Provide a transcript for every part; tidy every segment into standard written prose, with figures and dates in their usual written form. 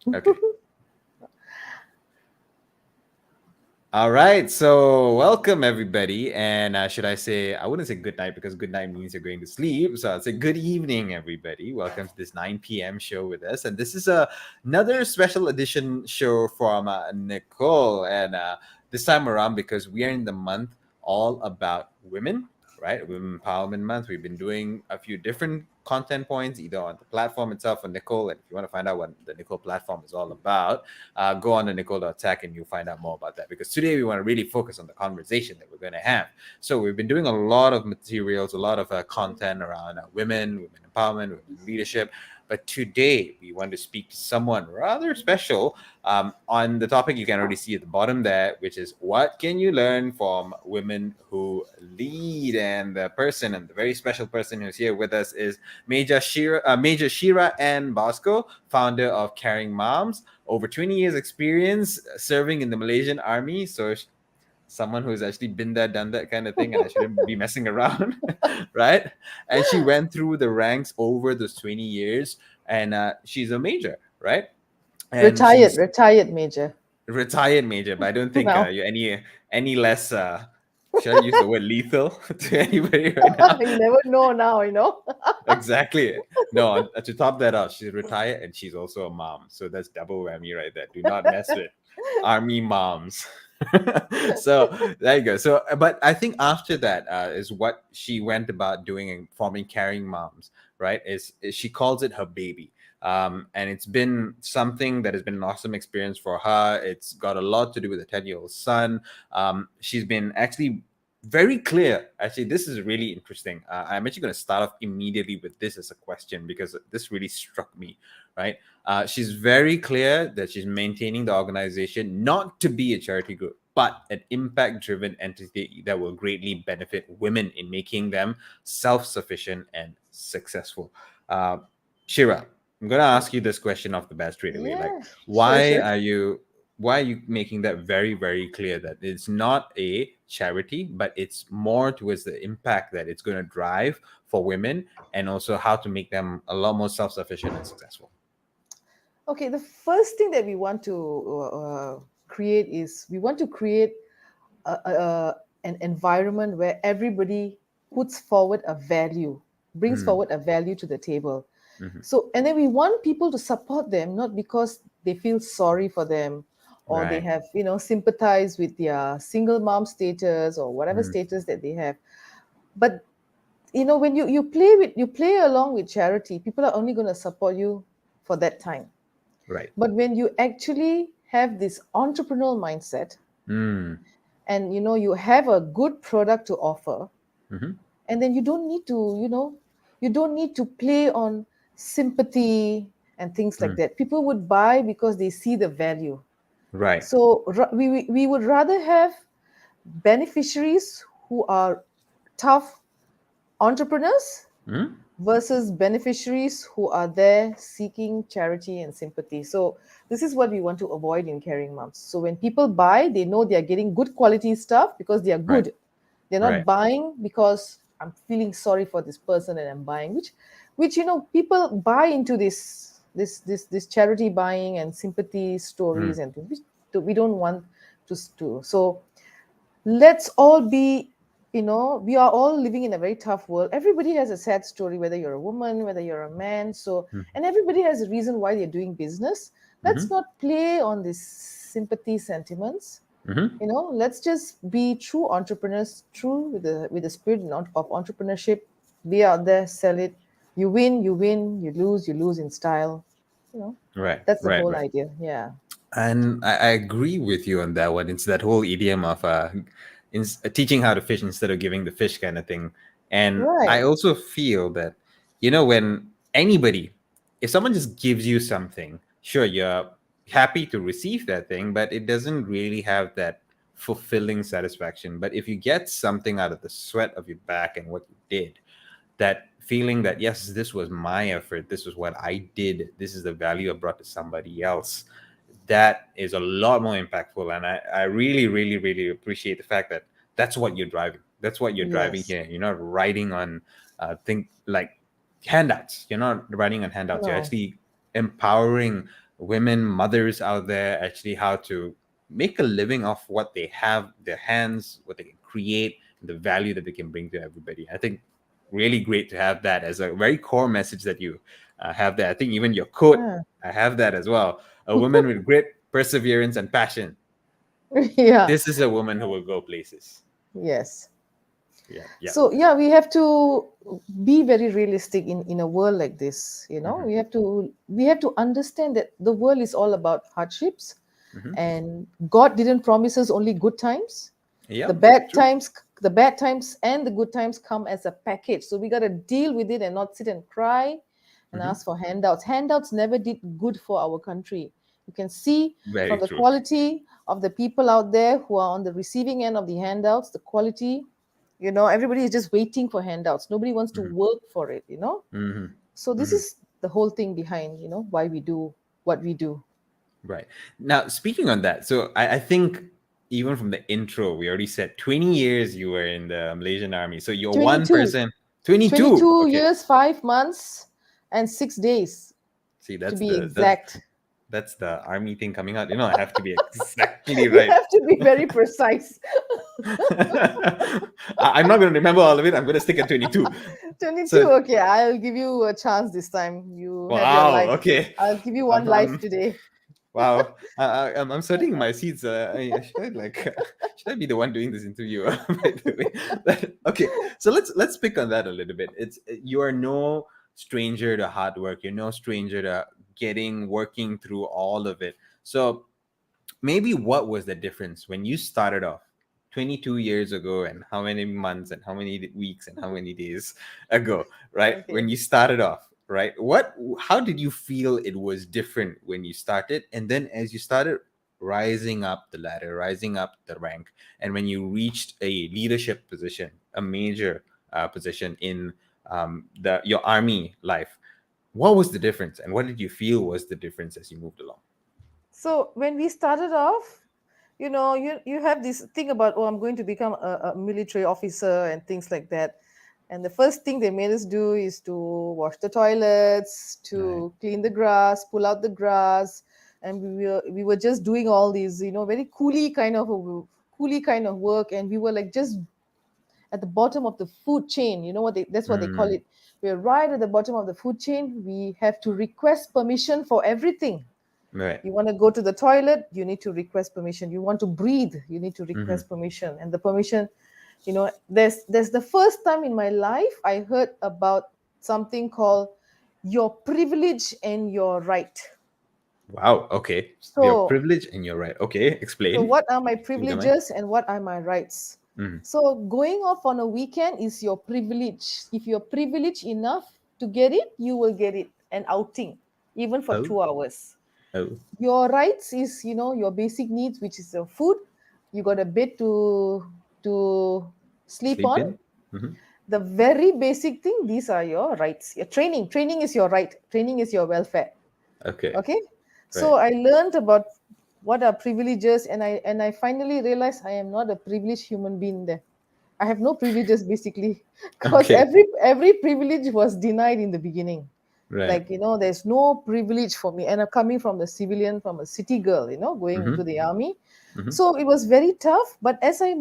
Okay. All right. So, welcome everybody. And should I say, I wouldn't say good night because good night means you're going to sleep. So, I'll say good evening, everybody. Welcome to this 9 p.m. show with us. And this is another special edition show from Nicole. And this time around, because we are in the month all about women, right? Women Empowerment Month. We've been doing a few different content points, either on the platform itself or Nicole. And if you want to find out what the Nicole platform is all about, go on to Nicole.tech and you'll find out more about that. Because today we want to really focus on the conversation that we're going to have. So we've been doing a lot of materials, a lot of content around women empowerment, women leadership. But today we want to speak to someone rather special on the topic you can already see at the bottom there, which is what can you learn from women who lead? And the person and the very special person who's here with us is Major Shira and Bosco, founder of Caring Moms, over 20 years experience serving in the Malaysian army. So someone who's actually been there, done that kind of thing, and I shouldn't be messing around, right? And she went through the ranks over those 20 years, and she's a major, right? And Retired, she's retired major. retired major, but I don't think Now, you're any less. Should I use the word lethal to anybody right now? you never know now. Exactly. No, to top that off, she's retired and she's also a mom. So that's double whammy right there. Do not mess with army moms. So there you go. So, but I think after that is what she went about doing and forming Caring Moms, right? Is she calls it her baby. And it's been something that has been an awesome experience for her. It's got a lot to do with a 10-year-old son. She's been actually very clear. Actually, this is really interesting. I'm actually going to start off immediately with this as a question because this really struck me, right? She's very clear that she's maintaining the organization not to be a charity group, but an impact driven entity that will greatly benefit women in making them self sufficient and successful. Uh, Shira, I'm going to ask you this question off the bat straight away. Like, Yeah, sure, why sure. are you why are you making that very very clear that it's not a charity but it's more towards the impact that it's going to drive for women and also how to make them a lot more self-sufficient and successful? Okay, the first thing that we want to create is we want to create an environment where everybody puts forward a value, brings Mm, forward a value to the table. mhm. So, and then we want people to support them, not because they feel sorry for them or they Right. have, sympathize with their single mom status or whatever Mm, status that they have. But when you play along with charity, people are only going to support you for that time. right. But when you actually have this entrepreneurial mindset Mm, and you have a good product to offer, mhm. and then you don't need to play on sympathy and things like Mm, that. People would buy because they see the value. right. So we would rather have beneficiaries who are tough entrepreneurs Mm, versus beneficiaries who are there seeking charity and sympathy. So this is what we want to avoid in Caring Moms. So when people buy, they know they are getting good quality stuff because they are right. good. They're not Right. buying because I'm feeling sorry for this person and I'm buying, which people buy into this charity buying and sympathy Mm, stories and things, which we don't want to. So let's all be, we are all living in a very tough world. Everybody has a sad story, whether you're a woman, whether you're a man. So, mm, and everybody has a reason why they're doing business. Let's mhm, not play on these sympathy sentiments. mhm. Let's just be true entrepreneurs, true with the spirit of entrepreneurship. Be out there, sell it. You win, you win. You lose in style. you know Right. that's the Right. whole Right. idea. Yeah. And I agree with you on that one. It's that whole idiom of teaching how to fish instead of giving the fish kind of thing. And I Right. also feel that, when anybody, if someone just gives you something, sure, you're happy to receive that thing, but it doesn't really have that fulfilling satisfaction. But if you get something out of the sweat of your back and what you did, that feeling that, yes, this was my effort, this is what I did, this is the value I brought to somebody else, that is a lot more impactful. And I really, really, really appreciate the fact that that's what you're driving. That's what you're driving Yes. here. You're not writing on think like handouts. You're not writing on handouts. You're No. actually empowering women, mothers out there actually how to make a living off what they have, their hands, what they can create, the value that they can bring to everybody. I think really great to have that as a very core message that you have there. I think even your quote, Yeah. I have that as well. A woman with great perseverance and passion. Yeah. This is a woman who will go places. Yes. Yeah, yeah. So yeah, we have to be very realistic in a world like this. Hmm. We have to understand that the world is all about hardships, Hmm. and God didn't promise us only good times. Yeah, The bad true. times, the bad times and the good times come as a package. So we got to deal with it and not sit and cry and Hmm. ask for handouts. Handouts never did good for our country. You can see Very from the true. quality of the people out there who are on the receiving end of the handouts, the quality, everybody is just waiting for handouts. Nobody wants to Hmm. work for it. Hmm. So this Hmm. is the whole thing behind, why we do what we do. Right. Now, speaking on that, so I think even from the intro, we already said 20 years you were in the Malaysian army. So you're one 22, person, 22. 22 Okay. years, 5 months, and 6 days See, to be exact. that's the army thing coming out. I have to be exactly You right. have to be very precise. I'm not going to remember all of it. I'm going to stick at 22. 22. So, Okay, I'll give you a chance this time. You have your wow. life. Okay. I'll give you one Um, life um, today. wow. I'm studying my seats. Should I should I be the one doing this interview? By the way. Okay. So let's pick on that a little bit. It's you are no stranger to hard work. You're no stranger to working through all of it. So maybe what was the difference when you started off 22 years ago, and how many months and how many weeks and how many days ago, right? When Okay. you started off, right? How did you feel it was different when you started, and then as you started rising up the ladder, rising up the rank, and when you reached a leadership position, a major position in the your army life, what was the difference, and what did you feel was the difference as you moved along? So when we started off, you have this thing about, oh, I'm going to become a military officer and things like that. And the first thing they made us do is to wash the toilets, Right. to clean the grass, pull out the grass, and we were just doing all these, very coolie kind of work, and we were like just at the bottom of the food chain. That's what they call Mm, it. We're right at the bottom of the food chain. We have to request permission for everything. right. You want to go to the toilet, you need to request permission. You want to breathe, you need to Mhm. request permission. And the permission, there's the first time in my life I heard about something called your privilege and your right. Wow. Okay. Your So privilege and your right. Okay. So, Explain. what are my If you don't mind. privileges and what are my rights? Mm. So, going off on a weekend is your privilege. If you're privileged enough to get it, you will get it, an outing, even for Oh. 2 hours. Oh. Your rights is, your basic needs, which is your food. You got a bed to sleep Sleep on. in. Hmm. The very basic thing. These are your rights. Your training. Training is your right. Training is your welfare. Okay. Okay. So Right. I learned about what are privileges, and I finally realized I am not a privileged human being there. I have no privileges basically, because Okay. every privilege was denied in the beginning. Right. Like, there's no privilege for me, and I'm coming from the civilian, from a city girl, going Mm-hmm. into the army. Mm-hmm. So it was very tough, but as I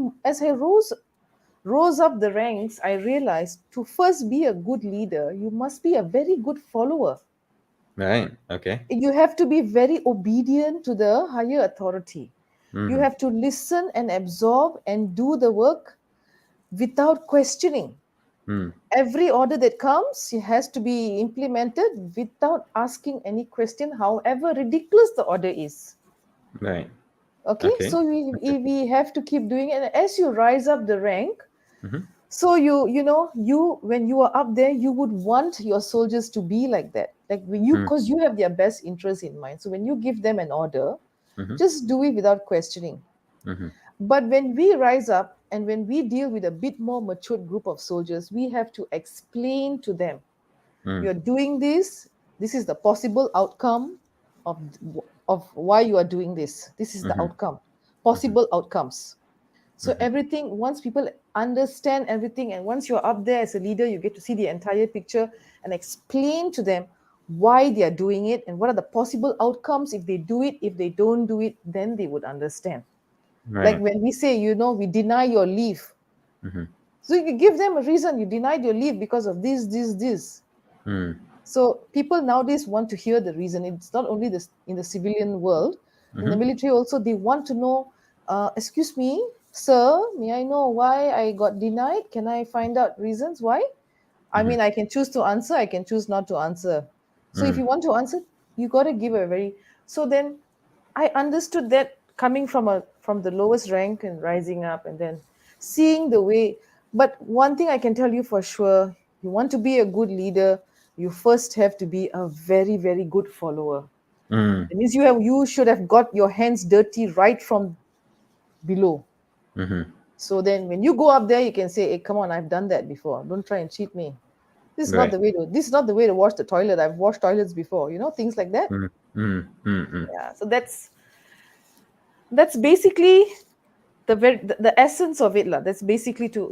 rose up the ranks, I realized to first be a good leader, you must be a very good follower. Right. Okay. You have to be very obedient to the higher authority. You Mm-hmm. have to listen and absorb and do the work without questioning. Mm. Every order that comes, it has to be implemented without asking any question, however ridiculous the order is. Right. Okay, Okay. so we, Okay. we have to keep doing it. And as you rise up the rank, Mm-hmm. so you when you are up there, you would want your soldiers to be like that, like when you, Mm. because you have their best interest in mind. So when you give them an order, Mm-hmm. just do it without questioning. Mm-hmm. But when we rise up and when we deal with a bit more matured group of soldiers, we have to explain to them, Mm. you're doing this, this is the possible outcome of of why you are doing this. This is the Mm-hmm. outcome, Mm-hmm. possible outcomes. So Mm-hmm. everything, once people understand everything, and once you're up there as a leader, you get to see the entire picture and explain to them why they are doing it, and what are the possible outcomes if they do it. If they don't do it, then they would understand. Like Right. when we say, we deny your leave. Mm-hmm. So you give them a reason. You denied your leave because of this. Mm. So people nowadays want to hear the reason. It's not only this in the civilian world, in the Mm-hmm. military also, they want to know, excuse me, sir, may I know why I got denied? Can I find out reasons why? I Mm-hmm. mean, I can choose to answer, I can choose not to answer. So if Mm. you want to answer, you got to give a very. So then I understood that coming from the lowest rank and rising up and then seeing the way. But one thing I can tell you for sure, you want to be a good leader, you first have to be a very, very good follower. Mm. It means you should have got your hands dirty right from below. Mm-hmm. So then when you go up there, you can say, hey, come on, I've done that before. Don't try and cheat me. Right. This is not the way to wash the toilet. I've washed toilets before, things like that. Mm. Mm. Mm. Yeah. So that's basically the essence of it, lah. That's basically to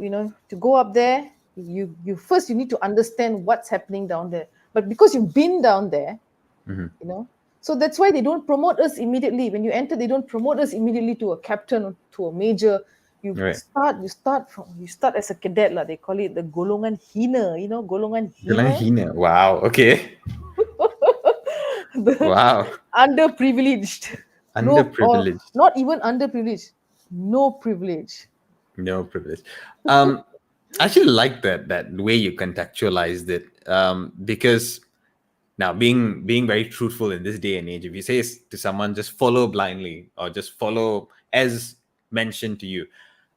go up there. You first you need to understand what's happening down there. But because you've been down there, Mm-hmm. you know, so that's why they don't promote us immediately. When you enter, they don't promote us immediately to a captain or to a major. Right. You start as a cadet, lah. They call it the golongan hina. Golongan Galang hina, Hina. Wow. Okay. the Wow. underprivileged. No, or Underprivileged. not even underprivileged. No privilege. No privilege. Um, I actually like that way you contextualized it. Because now being very truthful in this day and age, if you say to someone just follow blindly or just follow as mentioned to you,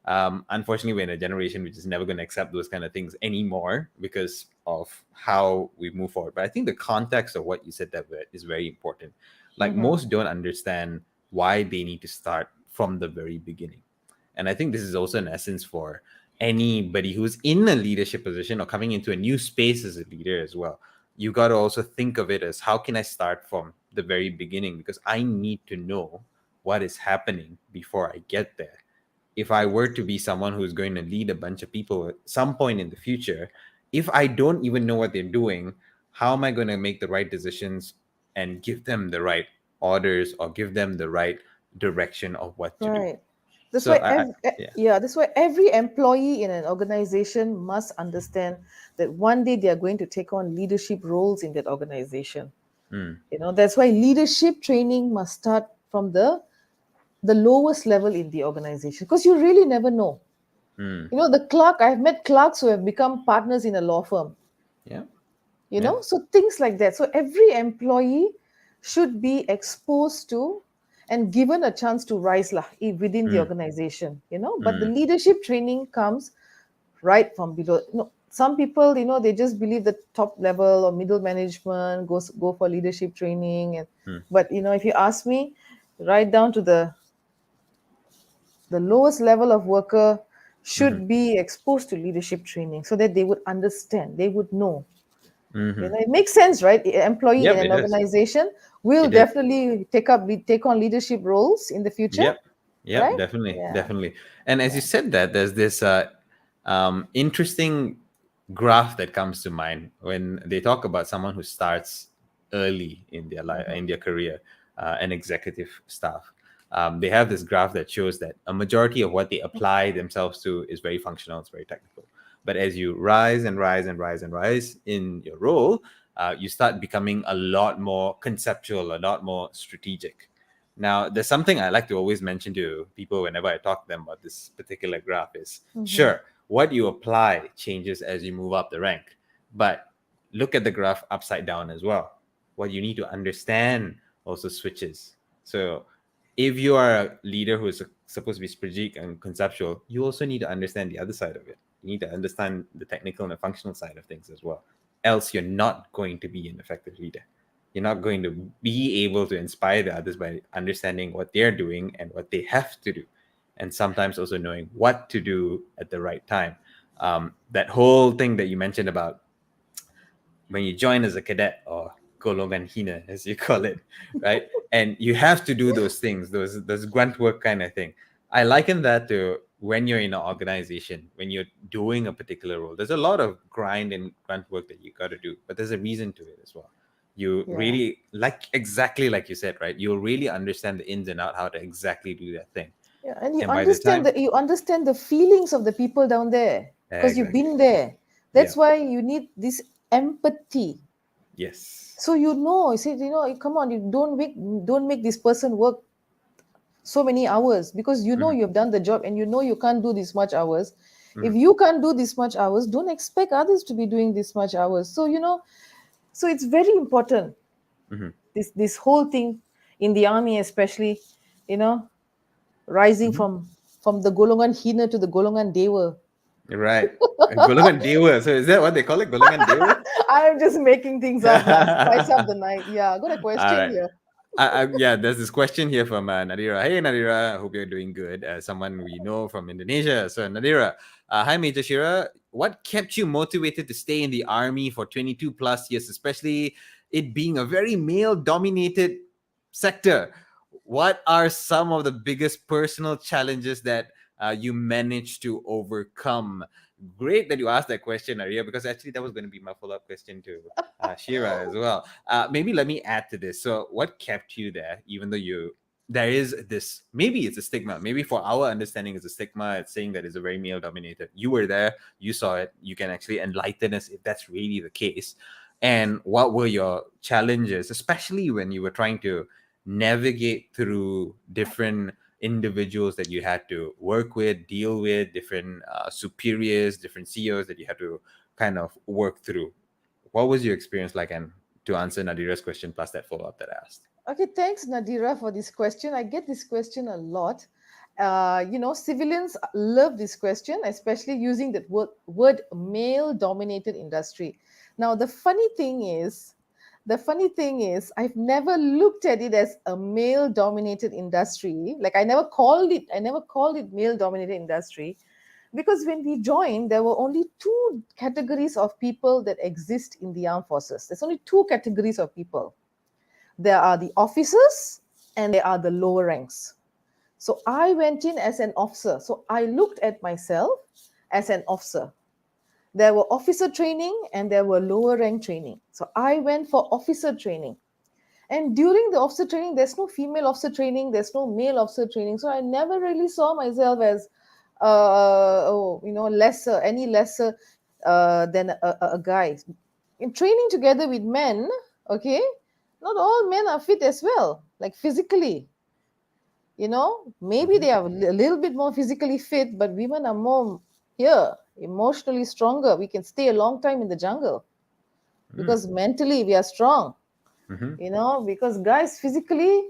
unfortunately we're in a generation which is never going to accept those kind of things anymore because of how we move forward. But I think the context of what you said that is very important. Like Mm-hmm. most don't understand why they need to start from the very beginning. And I think this is also an essence for anybody who's in a leadership position or coming into a new space as a leader as well. You got to also think of it as how can I start from the very beginning, because I need to know what is happening before I get there. If I were to be someone who's going to lead a bunch of people at some point in the future, if I don't even know what they're doing, how am I going to make the right decisions and give them the right orders or give them the right direction of what to do? Right. That's So why I yeah. that's why every employee in an organization must understand that one day they are going to take on leadership roles in that organization. Mm, That's why leadership training must start from the lowest level in the organization, because you really never know. mm, The clerk, I've met clerks who have become partners in a law firm. yeah, yeah. So things like that. So every employee should be exposed to and given a chance to rise lah, within the Mm, organization. But the mm, leadership training comes right from below. Some people, they just believe the top level or middle management go for leadership training. And mm, but if you ask me, right down to the lowest level of worker mm-hmm, should be exposed to leadership training so that they would understand, they would know. mm-hmm. It makes sense, right? Employee in Yep, an it is. organization will It is. definitely take on leadership roles in the future, Yep. Yep, right? definitely, Yeah. definitely. And as you Yeah. said that, there's this interesting graph that comes to mind when they talk about someone who starts early in their life, Mhm. in their career, an executive staff. They have this graph that shows that a majority of what they apply themselves to is very functional, it's very technical. But as you rise and rise and rise and rise in your role, you start becoming a lot more conceptual, a lot more strategic. Now, there's something I like to always mention to people whenever I talk to them about this particular graph is Mhm. sure, what you apply changes as you move up the rank, but look at the graph upside down as well. What you need to understand also switches. So, if you are a leader who is supposed to be strategic and conceptual, you also need to understand the other side of it. You need to understand the technical and the functional side of things as well. Else, you're not going to be an effective leader. You're not going to be able to inspire the others by understanding what they're doing and what they have to do, and sometimes also knowing what to do at the right time. That whole thing that you mentioned about when you join as a cadet, or golongan hina as you call it, right? And you have to do those things, those grunt work kind of thing. I liken that to when you're in an organization, when you're doing a particular role. There's a lot of grind and grunt work that you got to do, but there's a reason to it as well. You Yeah. really, like, exactly like you said, right? You'll really understand the ins and out how to exactly do that thing. Yeah, and you And by the understand time, the feelings of the people down there because you've exactly, been there. yeah, That's why you need this empathy. yes, So you say, come on, you don't make this person work so many hours because hmm, you've done the job and you can't do this much hours. If hmm, you can't do this much hours, don't expect others to be doing this much hours. So so it's very important, hmm, this whole thing in the army, especially, you know rising hmm. from the golongan hina to the golongan dewa. Right. Golongan Dewa. So is that what they call it? Golongan Dewa? I'm just making things up, man. Spice up the night. Yeah, I got a All question right. here. Yeah, there's this question here from Nadira. Hey, Nadira, I hope you're doing good. Someone we know from Indonesia. So, Nadira, hi, Major Shira. What kept you motivated to stay in the army for 22 plus years, especially it being a very male dominated sector? What are some of the biggest personal challenges that you managed to overcome? Great that you asked that question, Aria, because actually that was going to be my follow up question to Shira as well. Maybe let me add to this. So, what kept you there, even though there is this, maybe it's a stigma, maybe for our understanding, it's a stigma, it's saying that it's a very male dominated. You were there, you saw it, you can actually enlighten us if that's really the case. And what were your challenges, especially when you were trying to navigate through different individuals that you had to work with, deal with, different superiors, different CEOs that you had to kind of work through? What was your experience like? And to answer Nadira's question plus that follow up that I asked. Okay, thanks, Nadira, for this question. I get this question a lot. Civilians love this question, especially using that word male dominated industry. Now, the funny thing is, I've never looked at it as a male dominated industry. Like I never called it male dominated industry because when we joined, there were only two categories of people that exist in the armed forces. There's only two categories of people. There are the officers and there are the lower ranks. So I went in as an officer. So I looked at myself as an officer. There were officer training and there were lower rank training. So I went for officer training. And during the officer training, there's no female officer training, there's no male officer training. So I never really saw myself as, any lesser than a guy. In training together with men, okay, not all men are fit as well, like physically. Maybe Mm-hmm. they are a little bit more physically fit, but women are more here, emotionally stronger. We can stay a long time in the jungle because mentally we are strong, Mm-hmm. because guys physically,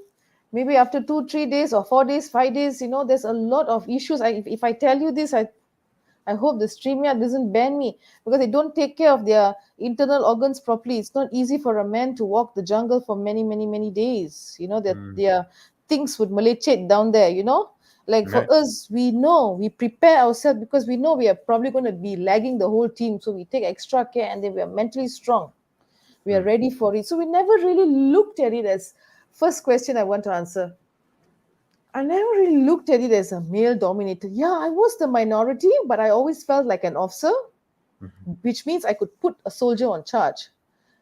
maybe after 2 3 days or 4 days 5 days, there's a lot of issues. If I tell you this, I hope the StreamYard doesn't ban me because they don't take care of their internal organs properly. It's not easy for a man to walk the jungle for many, many, many days. That Mm. their things would malachate down there. Like for Right. us, we prepare ourselves because we know we are probably going to be lagging the whole team. So we take extra care and then we are mentally strong. We are Mm. ready for it. So we never really looked at it as first question I want to answer. I never really looked at it as a male dominated. Yeah, I was the minority, but I always felt like an officer, Mm-hmm. which means I could put a soldier on charge,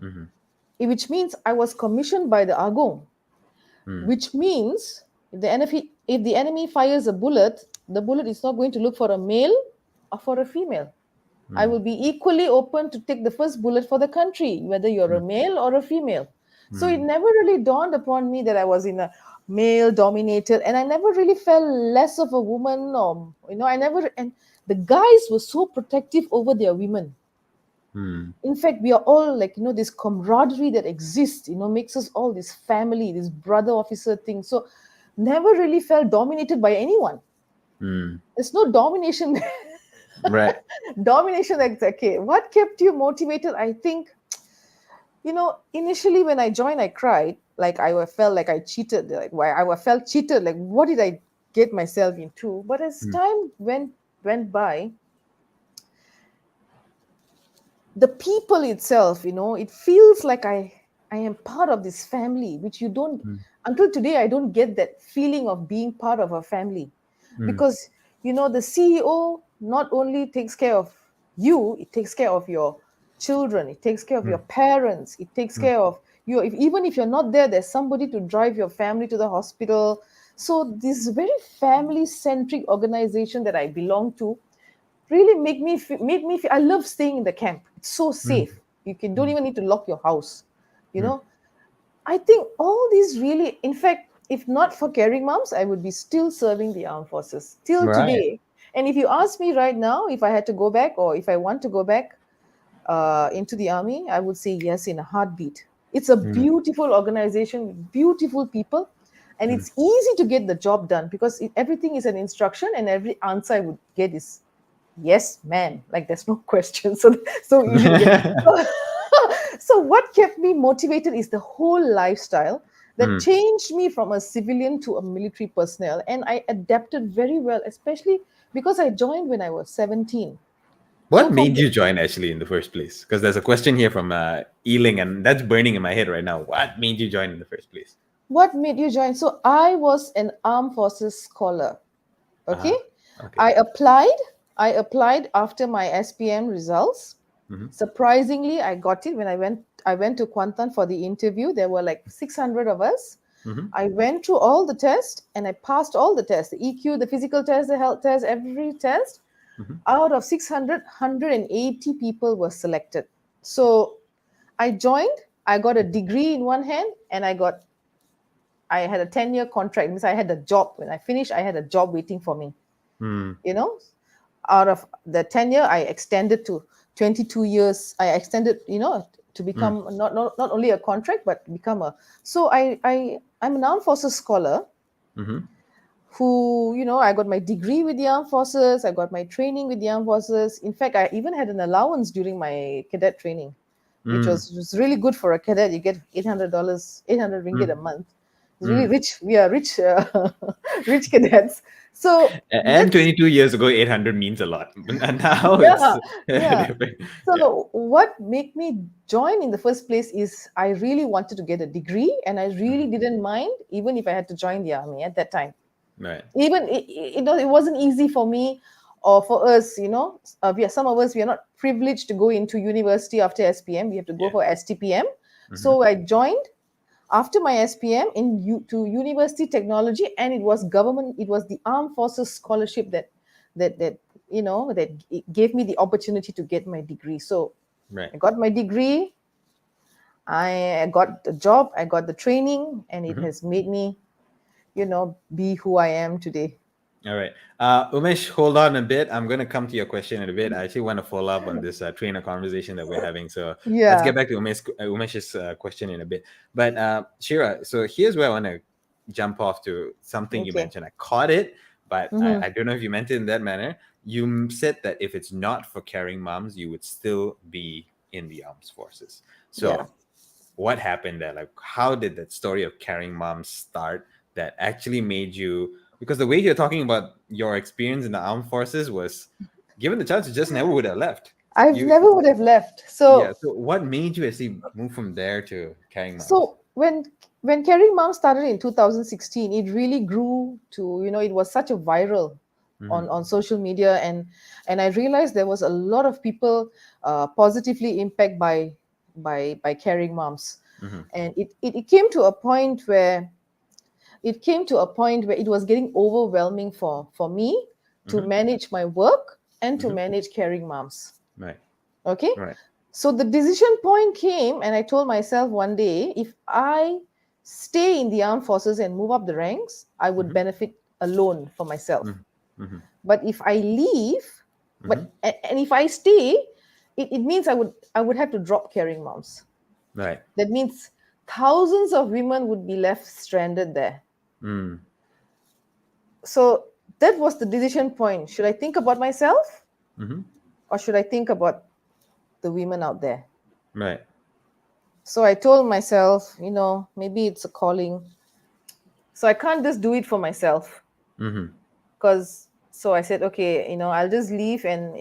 Mm-hmm. which means I was commissioned by the Agong, Mm. which means if the enemy fires a bullet, the bullet is not going to look for a male or for a female. I Mm. will be equally open to take the first bullet for the country, whether you're a Mm. male or a female. So it Mm. never really dawned upon me that I was in a male dominated, and I never really felt less of a woman. Or, I never, and the guys were so protective over their women. Mm. In fact, we are all like, this camaraderie that exists, makes us all this family, this brother officer thing. So never really felt dominated by anyone. Mm. There's no domination. Right. Domination, like, okay, what kept you motivated? I think, initially when I joined, I cried. Like felt like I cheated. Like why I felt cheated. Like what did I get myself into? But as Mm. time went by, the people itself, it feels like I am part of this family, which you don't, Mm. until today I don't get that feeling of being part of a family. Mm. Because the CEO not only takes care of you, it takes care of your children, it takes care of your Mm. parents, it takes Mm. care of even if you're not there, there's somebody to drive your family to the hospital. So this very family centric organization that I belong to really made me feel, I love staying in the camp. It's so Mm. safe. You can don't even need to lock your house. You Mm. know, I think all these really, in fact, if not for caring moms, I would be still serving the armed forces till Right. today. And if you ask me right now if I had to go back or if I want to go back into the army, I would say yes in a heartbeat. It's a Mm. beautiful organization with beautiful people, and Mm. it's easy to get the job done because everything is an instruction, and every answer I would get is yes, ma'am. Like there's no question. So easy to get. So what kept me motivated is the whole lifestyle that Mm. changed me from a civilian to a military personnel, and I adapted very well, especially because I joined when I was 17. What So made you join actually in the first place? Because there's a question here from Ealing, and that's burning in my head right now. What made you join in the first place? what made you join? So I was an armed forces scholar. Okay, Uh-huh. Okay. I applied. I applied after my SPM results. Mm-hmm. Surprisingly, I got it when I went to Kuantan for the interview. There were like 600 of us. Mm-hmm. I went through all the tests and I passed all the tests, the EQ, the physical test, the health test, every test. Mm-hmm. Out of 600, 180 people were selected. So I joined, I got a degree in one hand, and I had a 10-year contract. Means I had a job. When I finished, I had a job waiting for me. Mm. You know, out of the 10-year, I extended to 22 years. I extended, to Mm. become not only a contract, but become a. So I'm an armed forces scholar Mm-hmm. who, I got my degree with the armed forces. I got my training with the armed forces. In fact, I even had an allowance during my cadet training, which Mm. was really good for a cadet. You get $800, 800 ringgit a Mm. month. It's really Mm. rich. We are rich, rich cadets. So And that's 22 years ago, 800 means a lot. And now it's yeah, yeah. different. Yeah. So what made me join in the first place is I really wanted to get a degree, and I really Mhm. didn't mind even if I had to join the army at that time. Right. Even it wasn't easy for me or for us. Some of us, we are not privileged to go into university after SPM. We have to go Yeah. for STPM. Mm-hmm. So I joined after my SPM to university technology, and it was government. It was the armed forces scholarship that it gave me the opportunity to get my degree. So Right. I got my degree, I got the job, I got the training, and it Mm-hmm. has made me, be who I am today. All right. Umesh, hold on a bit. I'm going to come to your question in a bit. I actually want to follow up on this trainer conversation that we're having. So let's get Yeah. back to Umesh's question in a bit. But Shira, so here's where I want to jump off to something you Okay. mentioned. I caught it, but Mm-hmm. I don't know if you meant it in that manner. You said that if it's not for caring moms, you would still be in the armed forces. Yeah. So what happened there? Like, how did that story of caring moms start that actually made you? Because the way you're talking about your experience in the armed forces was, given the chance, you just never would have left. I've You, never would have left. yeah. So So, what made you actually move from there to caring moms? so when Caring Mom started in 2016, it really grew to, it was such a viral Mm-hmm. on social media, and I realized there was a lot of people positively impacted by Caring Moms. Mm-hmm. And it came to a point where it was getting overwhelming for me to Mm-hmm. manage my work and to Mm-hmm. manage Caring Moms. Right. Okay. Right. So the decision point came, and I told myself one day, if I stay in the armed forces and move up the ranks, I would Mm-hmm. benefit alone for myself. Mm-hmm. But if I leave, Mm-hmm. and if I stay, it means I would have to drop Caring Moms. Right. That means thousands of women would be left stranded there. Mm. So that was the decision point. Should I think about myself, Mm-hmm. or should I think about the women out there? Right. So I told myself, maybe it's a calling. So I can't just do it for myself. Mm-hmm. So I said, okay, I'll just leave, and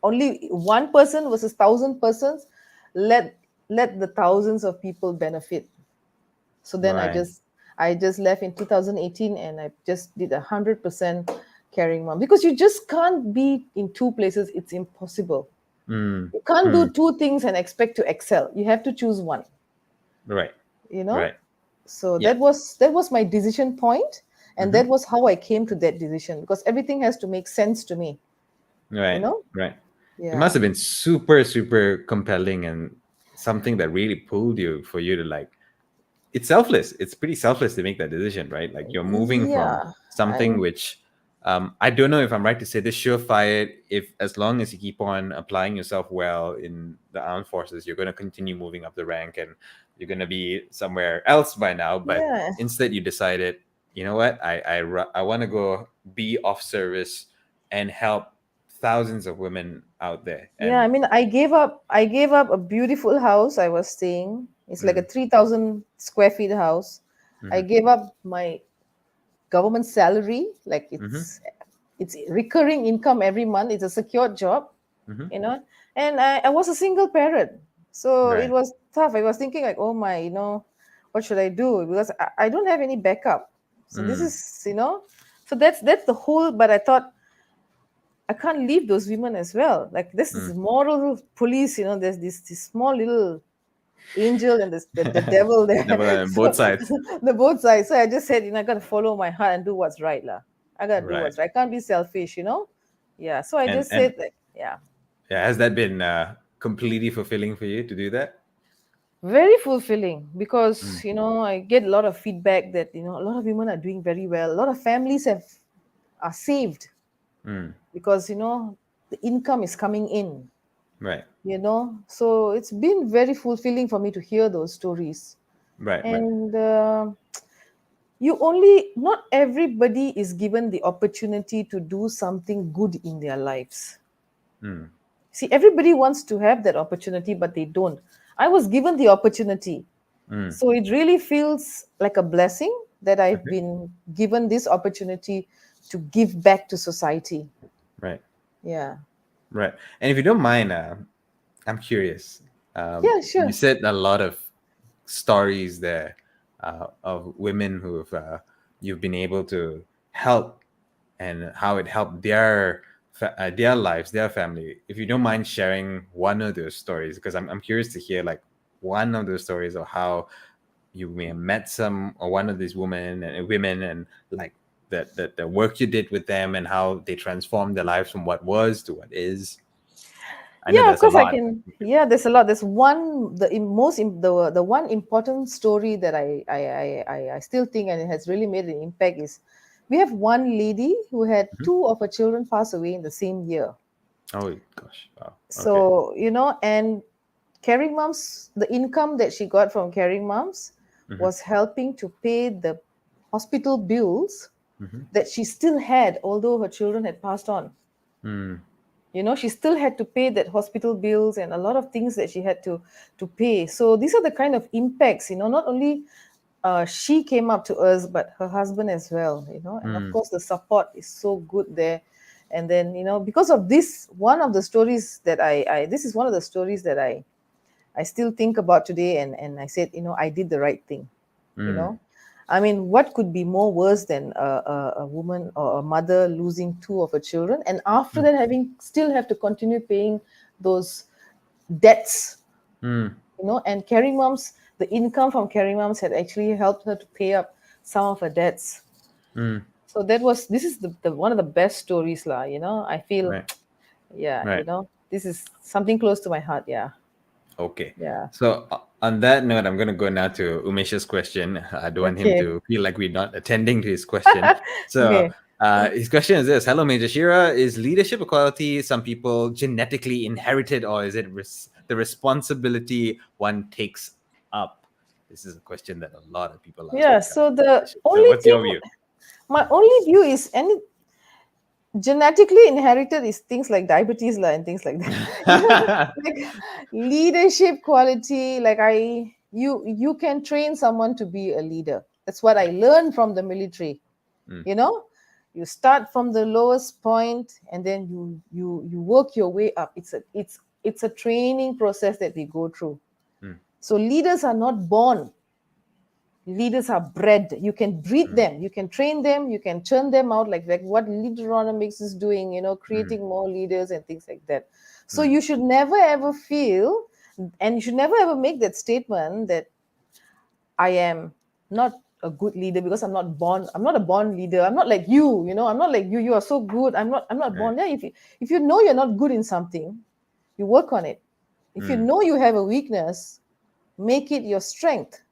only one person versus 1,000 persons. Let the thousands of people benefit. So then I Right. just I just left in 2018, and I just did 100% Caring Mom, because you just can't be in two places. It's impossible. Mm. You can't Mm. do two things and expect to excel. You have to choose one. Right. you know. Right. So Yeah. that was my decision point, and Mm-hmm. that was how I came to that decision, because everything has to make sense to me, you Right. know. Right. It must Yeah. have been super, super compelling and something that really pulled you for you to like. It's selfless. It's pretty selfless to make that decision, right? Like you're moving from Yeah. something I which I don't know if I'm right to say this surefire. If as long as you keep on applying yourself well in the armed forces, you're going to continue moving up the rank and you're going to be somewhere else by now. But Yeah. instead, you decided, you know what? I want to go be of service and help thousands of women out there. Yeah, I And mean, I gave up a beautiful house I was staying. It's like a mm, 3,000 square feet house. I hmm gave up my government salary, like hmm it's recurring income every month. It's a secured job, hmm you know. And I was a single parent, so it right. was tough. I was thinking like, oh my, what should I do? Because I don't have any backup. So this Mm, is, so that's the whole. But I thought I can't leave those women as well. Like this is mm. moral police, there's this small little angel and the devil there. Never on So both sides. the both sides. So I just said, I gotta follow my heart and do what's right, lah. I gotta do Right. what's right. I can't be selfish. Yeah. So I just And said like, yeah. yeah, has that been completely fulfilling for you to do that? Very fulfilling, because Mm, I get a lot of feedback that a lot of women are doing very well. A lot of families are saved mm, because the income is coming in. right, So it's been very fulfilling for me to hear those stories. right, right. And not everybody is given the opportunity to do something good in their lives. Mm, See, everybody wants to have that opportunity, but they don't. I was given the opportunity. mm. So it really feels like a blessing that I've Okay, been given this opportunity to give back to society. right, Yeah. right. And if you don't mind, I'm curious. Yeah, You sure. said a lot of stories there of women who've you've been able to help and how it helped their lives, their family. If you don't mind sharing one of those stories, because I'm curious to hear like one of those stories of how you may have met some or one of these women and like the work you did with them and how they transformed their lives from what was to what is. I know Yeah, of there's a course I lot. can. Yeah, there's a lot. There's one the im- most im- the one important story that I still think, and it has really made an impact, is we have one lady who had Mhm. two of her children pass away in the same year. Oh gosh, wow. Okay. So, and caring moms, the income that she got from caring moms hmm was helping to pay the hospital bills hmm that she still had, although her children had passed on. Mm, She still had to pay that hospital bills and a lot of things that she had to pay. So these are the kind of impacts. Not only she came up to us, but her husband as well. And of mm, course the support is so good there. And then because of this, one of the stories that I this is one of the stories that I still think about today, and I said, I did the right thing. you mm, know I mean, what could be more worse than a woman or a mother losing two of her children, and after mm, that having still have to continue paying those debts. mm, And caring moms, the income from caring moms had actually helped her to pay up some of her debts. mm. So this is the one of the best stories lah. I feel, Right, yeah, right. this is something close to my heart. Yeah. Okay. Yeah. So on that note, I'm going to go now to Umesh's question. I don't want him Okay. to feel like we're not attending to his question. So Okay. his question is this: Hello, Major Shira. Is leadership a quality some people genetically inherited, or is it the responsibility one takes up? This is a question that a lot of people ask when Yeah, it comes so to the leadership. So, only what's thing, your view? my only view is, any genetically inherited is things like diabetes lah and things like that. Like leadership quality, like you can train someone to be a leader. That's what I right. learned from the military. Mm, you know you start from the lowest point, and then you work your way up. It's a training process that we go through. mm, So leaders are not born. Leaders are bred. You can breed mm, them, you can train them, you can churn them out, like what Leaderonomics is doing, mm, creating more leaders and things like that. So mm, you should never ever feel, and you should never ever make that statement that I am not a good leader because I'm not a born leader. I'm not like you, I'm not like you. You are so good. I'm not Right. born. Yeah, if you know you're not good in something, you work on it. If you Mm. know you have a weakness, make it your strength.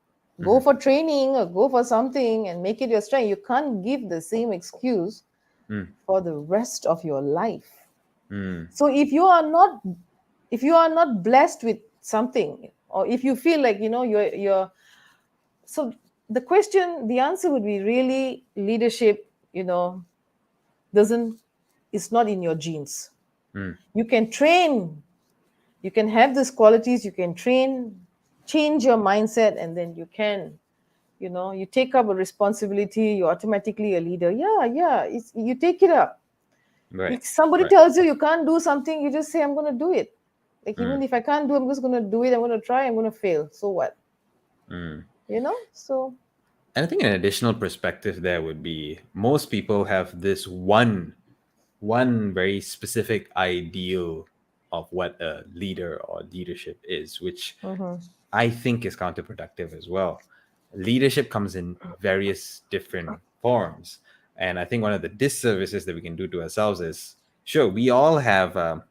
Go Mm. for training or go for something and make it your strength. You can't give the same excuse Mm. for the rest of your life. Mm. So if you are not blessed with something, or if you feel like you're so the answer would be really leadership, doesn't it's not in your genes. Mm. You can train, you can have these qualities, you can train, change your mindset, and then you take up a responsibility, you're automatically a leader. Yeah, you take it up. Right. If somebody Right. tells you you can't do something, you just say, I'm going to do it. Like, even Mm. if I can't do, I'm just going to do it. I'm going to try, I'm going to fail. So what? Mm. So, And I think an additional perspective there would be most people have this one very specific ideal of what a leader or leadership is, which mhm. I think is counterproductive as well. Leadership comes in various different forms. And I think one of the disservices that we can do to ourselves is sure, we all have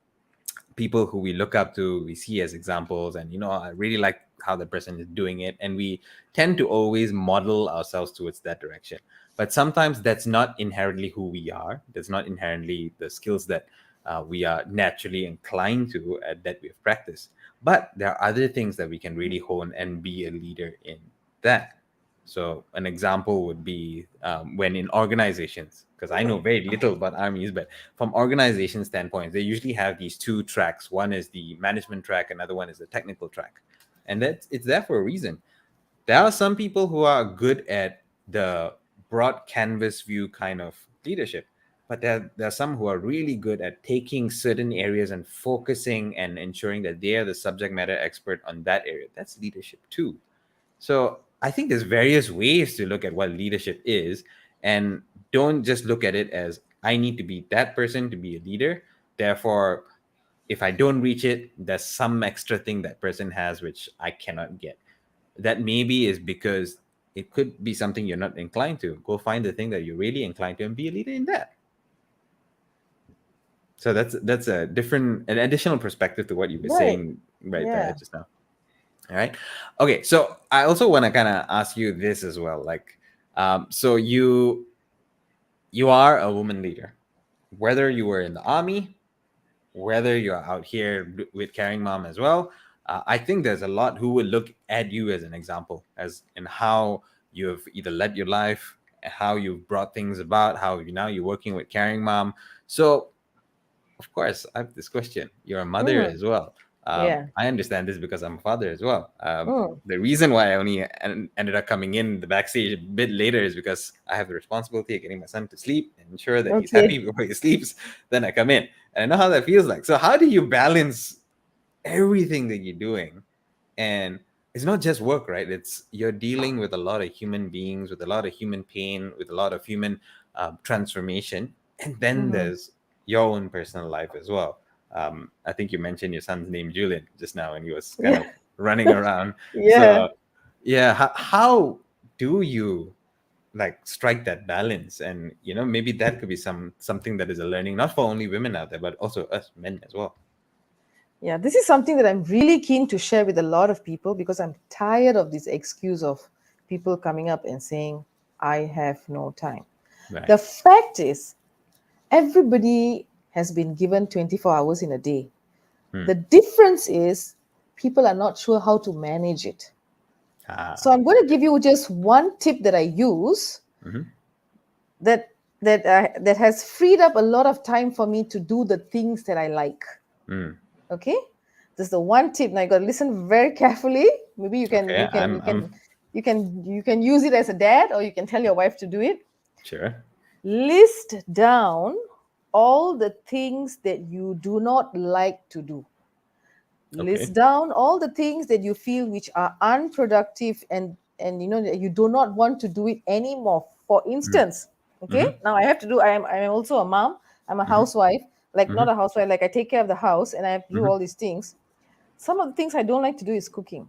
people who we look up to, we see as examples, and I really like how the person is doing it, and we tend to always model ourselves towards that direction. But sometimes that's not inherently who we are. That's not inherently the skills that we are naturally inclined to, that we've practiced. But there are other things that we can really hone and be a leader in that. So an example would be when in organizations, because I know very little about armies, but from organization standpoints, they usually have these two tracks. One is the management track, another one is the technical track, and it's there for a reason. There are some people who are good at the broad canvas view kind of leadership, but there are some who are really good at taking certain areas and focusing and ensuring that they are the subject matter expert on that area. That's leadership too. So I think there's various ways to look at what leadership is, and don't just look at it as I need to be that person to be a leader. Therefore, if I don't reach it, there's some extra thing that person has which I cannot get. That maybe is because it could be something you're not inclined to. Go find the thing that you're really inclined to and be a leader in that. So that's an additional perspective to what you were Right. saying right there Yeah. just now. All right. Okay. So I also want to kind of ask you this as well. Like, so you are a woman leader, whether you were in the army, whether you're out here with Caring Mom as well. I think there's a lot who will look at you as an example, as in how you've either led your life, how you've brought things about, how you're working with Caring Mom. So of course, I have this question. You're a mother Mm. as well. Yeah. I understand this because I'm a father as well. Mm. The reason why I only ended up coming in the backstage a bit later is because I have the responsibility of getting my son to sleep and ensure that he's happy Okay. before he sleeps. Then I come in, and I know how that feels like. So, how do you balance everything that you're doing? And it's not just work, right? It's you're dealing with a lot of human beings, with a lot of human pain, with a lot of human transformation, and then Hmm. there's your own personal life as well. I think you mentioned your son's name Julian just now, and he was kind Yeah. of running around. Yeah. So yeah, how do you like strike that balance? And maybe that could be something that is a learning, not for only women out there, but also us men as well. Yeah, this is something that I'm really keen to share with a lot of people because I'm tired of this excuse of people coming up and saying, I have no time. Right. The fact is, everybody has been given 24 hours in a day. Hmm. The difference is people are not sure how to manage it. So Ah. I'm going to give you just one tip that I use Mm-hmm. that that has freed up a lot of time for me to do the things that I like. Mm. Okay, this is the one tip. Now you got to listen very carefully. Maybe you can Okay. you can you I'm can you can you can use it as a dad, or you can tell your wife to do it. sure. List down all the things that you do not like to do. List Okay. down all the things that you feel which are unproductive, and that you do not want to do it anymore. For Mm. instance, okay, Mhm. now I have to do. I am also a mom. I'm a Mhm. housewife. Like, not Mhm. a housewife. Like, I take care of the house and I have to do Mhm. all these things. Some of the things I don't like to do is cooking.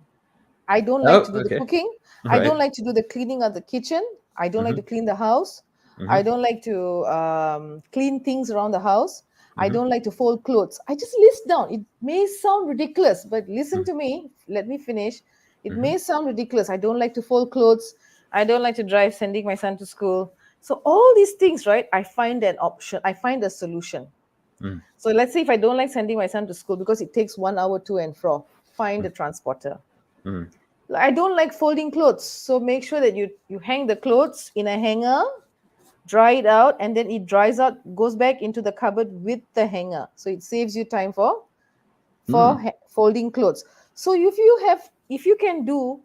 I don't like Oh, to do the okay. cooking. I don't Right. like to do the cleaning of the kitchen. I don't like Mm-hmm. to clean the house. I Mm-hmm. don't like to clean things around the house. I Mm-hmm. don't like to fold clothes. I just list down. It may sound ridiculous, but listen to me. Let me finish. It Mm-hmm. may sound ridiculous. I don't like to fold clothes. I don't like to drive, sending my son to school. So all these things, right? I find an option. I find a solution. Mm-hmm. So let's say if I don't like sending my son to school because it takes 1 hour to and fro, find a transporter. Mm-hmm. I don't like folding clothes, so make sure that you hang the clothes in a hanger, dry it out, and then it dries out, goes back into the cupboard with the hanger, so it saves you time for folding clothes. So if you can do,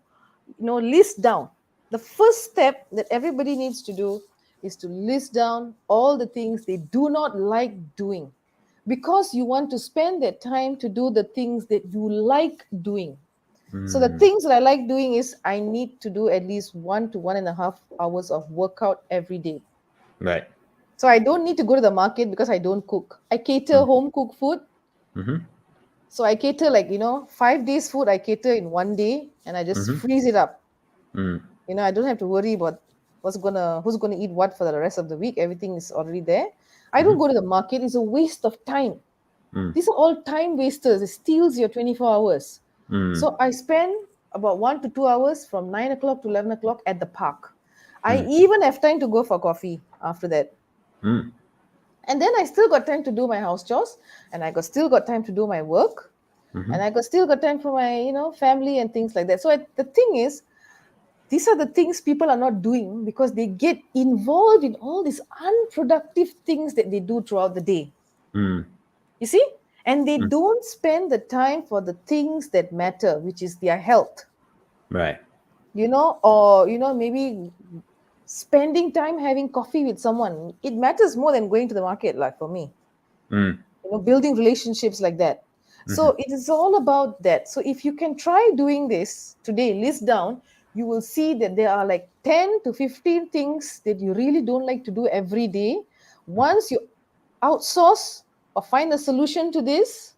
list down. The first step that everybody needs to do is to list down all the things they do not like doing, because you want to spend that time to do the things that you like doing. So the Mm-hmm. things that I like doing is I need to do at least 1 to 1.5 hours of workout every day. Right. So I don't need to go to the market because I don't cook. I cater Mm-hmm. home cooked food. Mm-hmm. So I cater, like, 5 days food I cater in one day, and I just Mm-hmm. freeze it up. Mm-hmm. I don't have to worry about who's gonna eat what for the rest of the week. Everything is already there. I don't Mm-hmm. go to the market. It's a waste of time. These are all time wasters. It steals your 24 hours. Mm-hmm. So I spend about 1 to 2 hours from 9 o'clock to 11 o'clock at the park. I even have time to go for coffee after that. Mm-hmm. And then I still got time to do my house chores, and still got time to do my work, Mm-hmm. and still got time for my, family and things like that. So the thing is, these are the things people are not doing because they get involved in all these unproductive things that they do throughout the day. Mm-hmm. You see? And they don't spend the time for the things that matter, which is their health, Right. or, maybe spending time having coffee with someone. It matters more than going to the market, like for me, Mm-hmm. building relationships like that. So it is all about that. So if you can try doing this today, list down, you will see that there are like 10 to 15 things that you really don't like to do every day. Once you outsource or find a solution to this,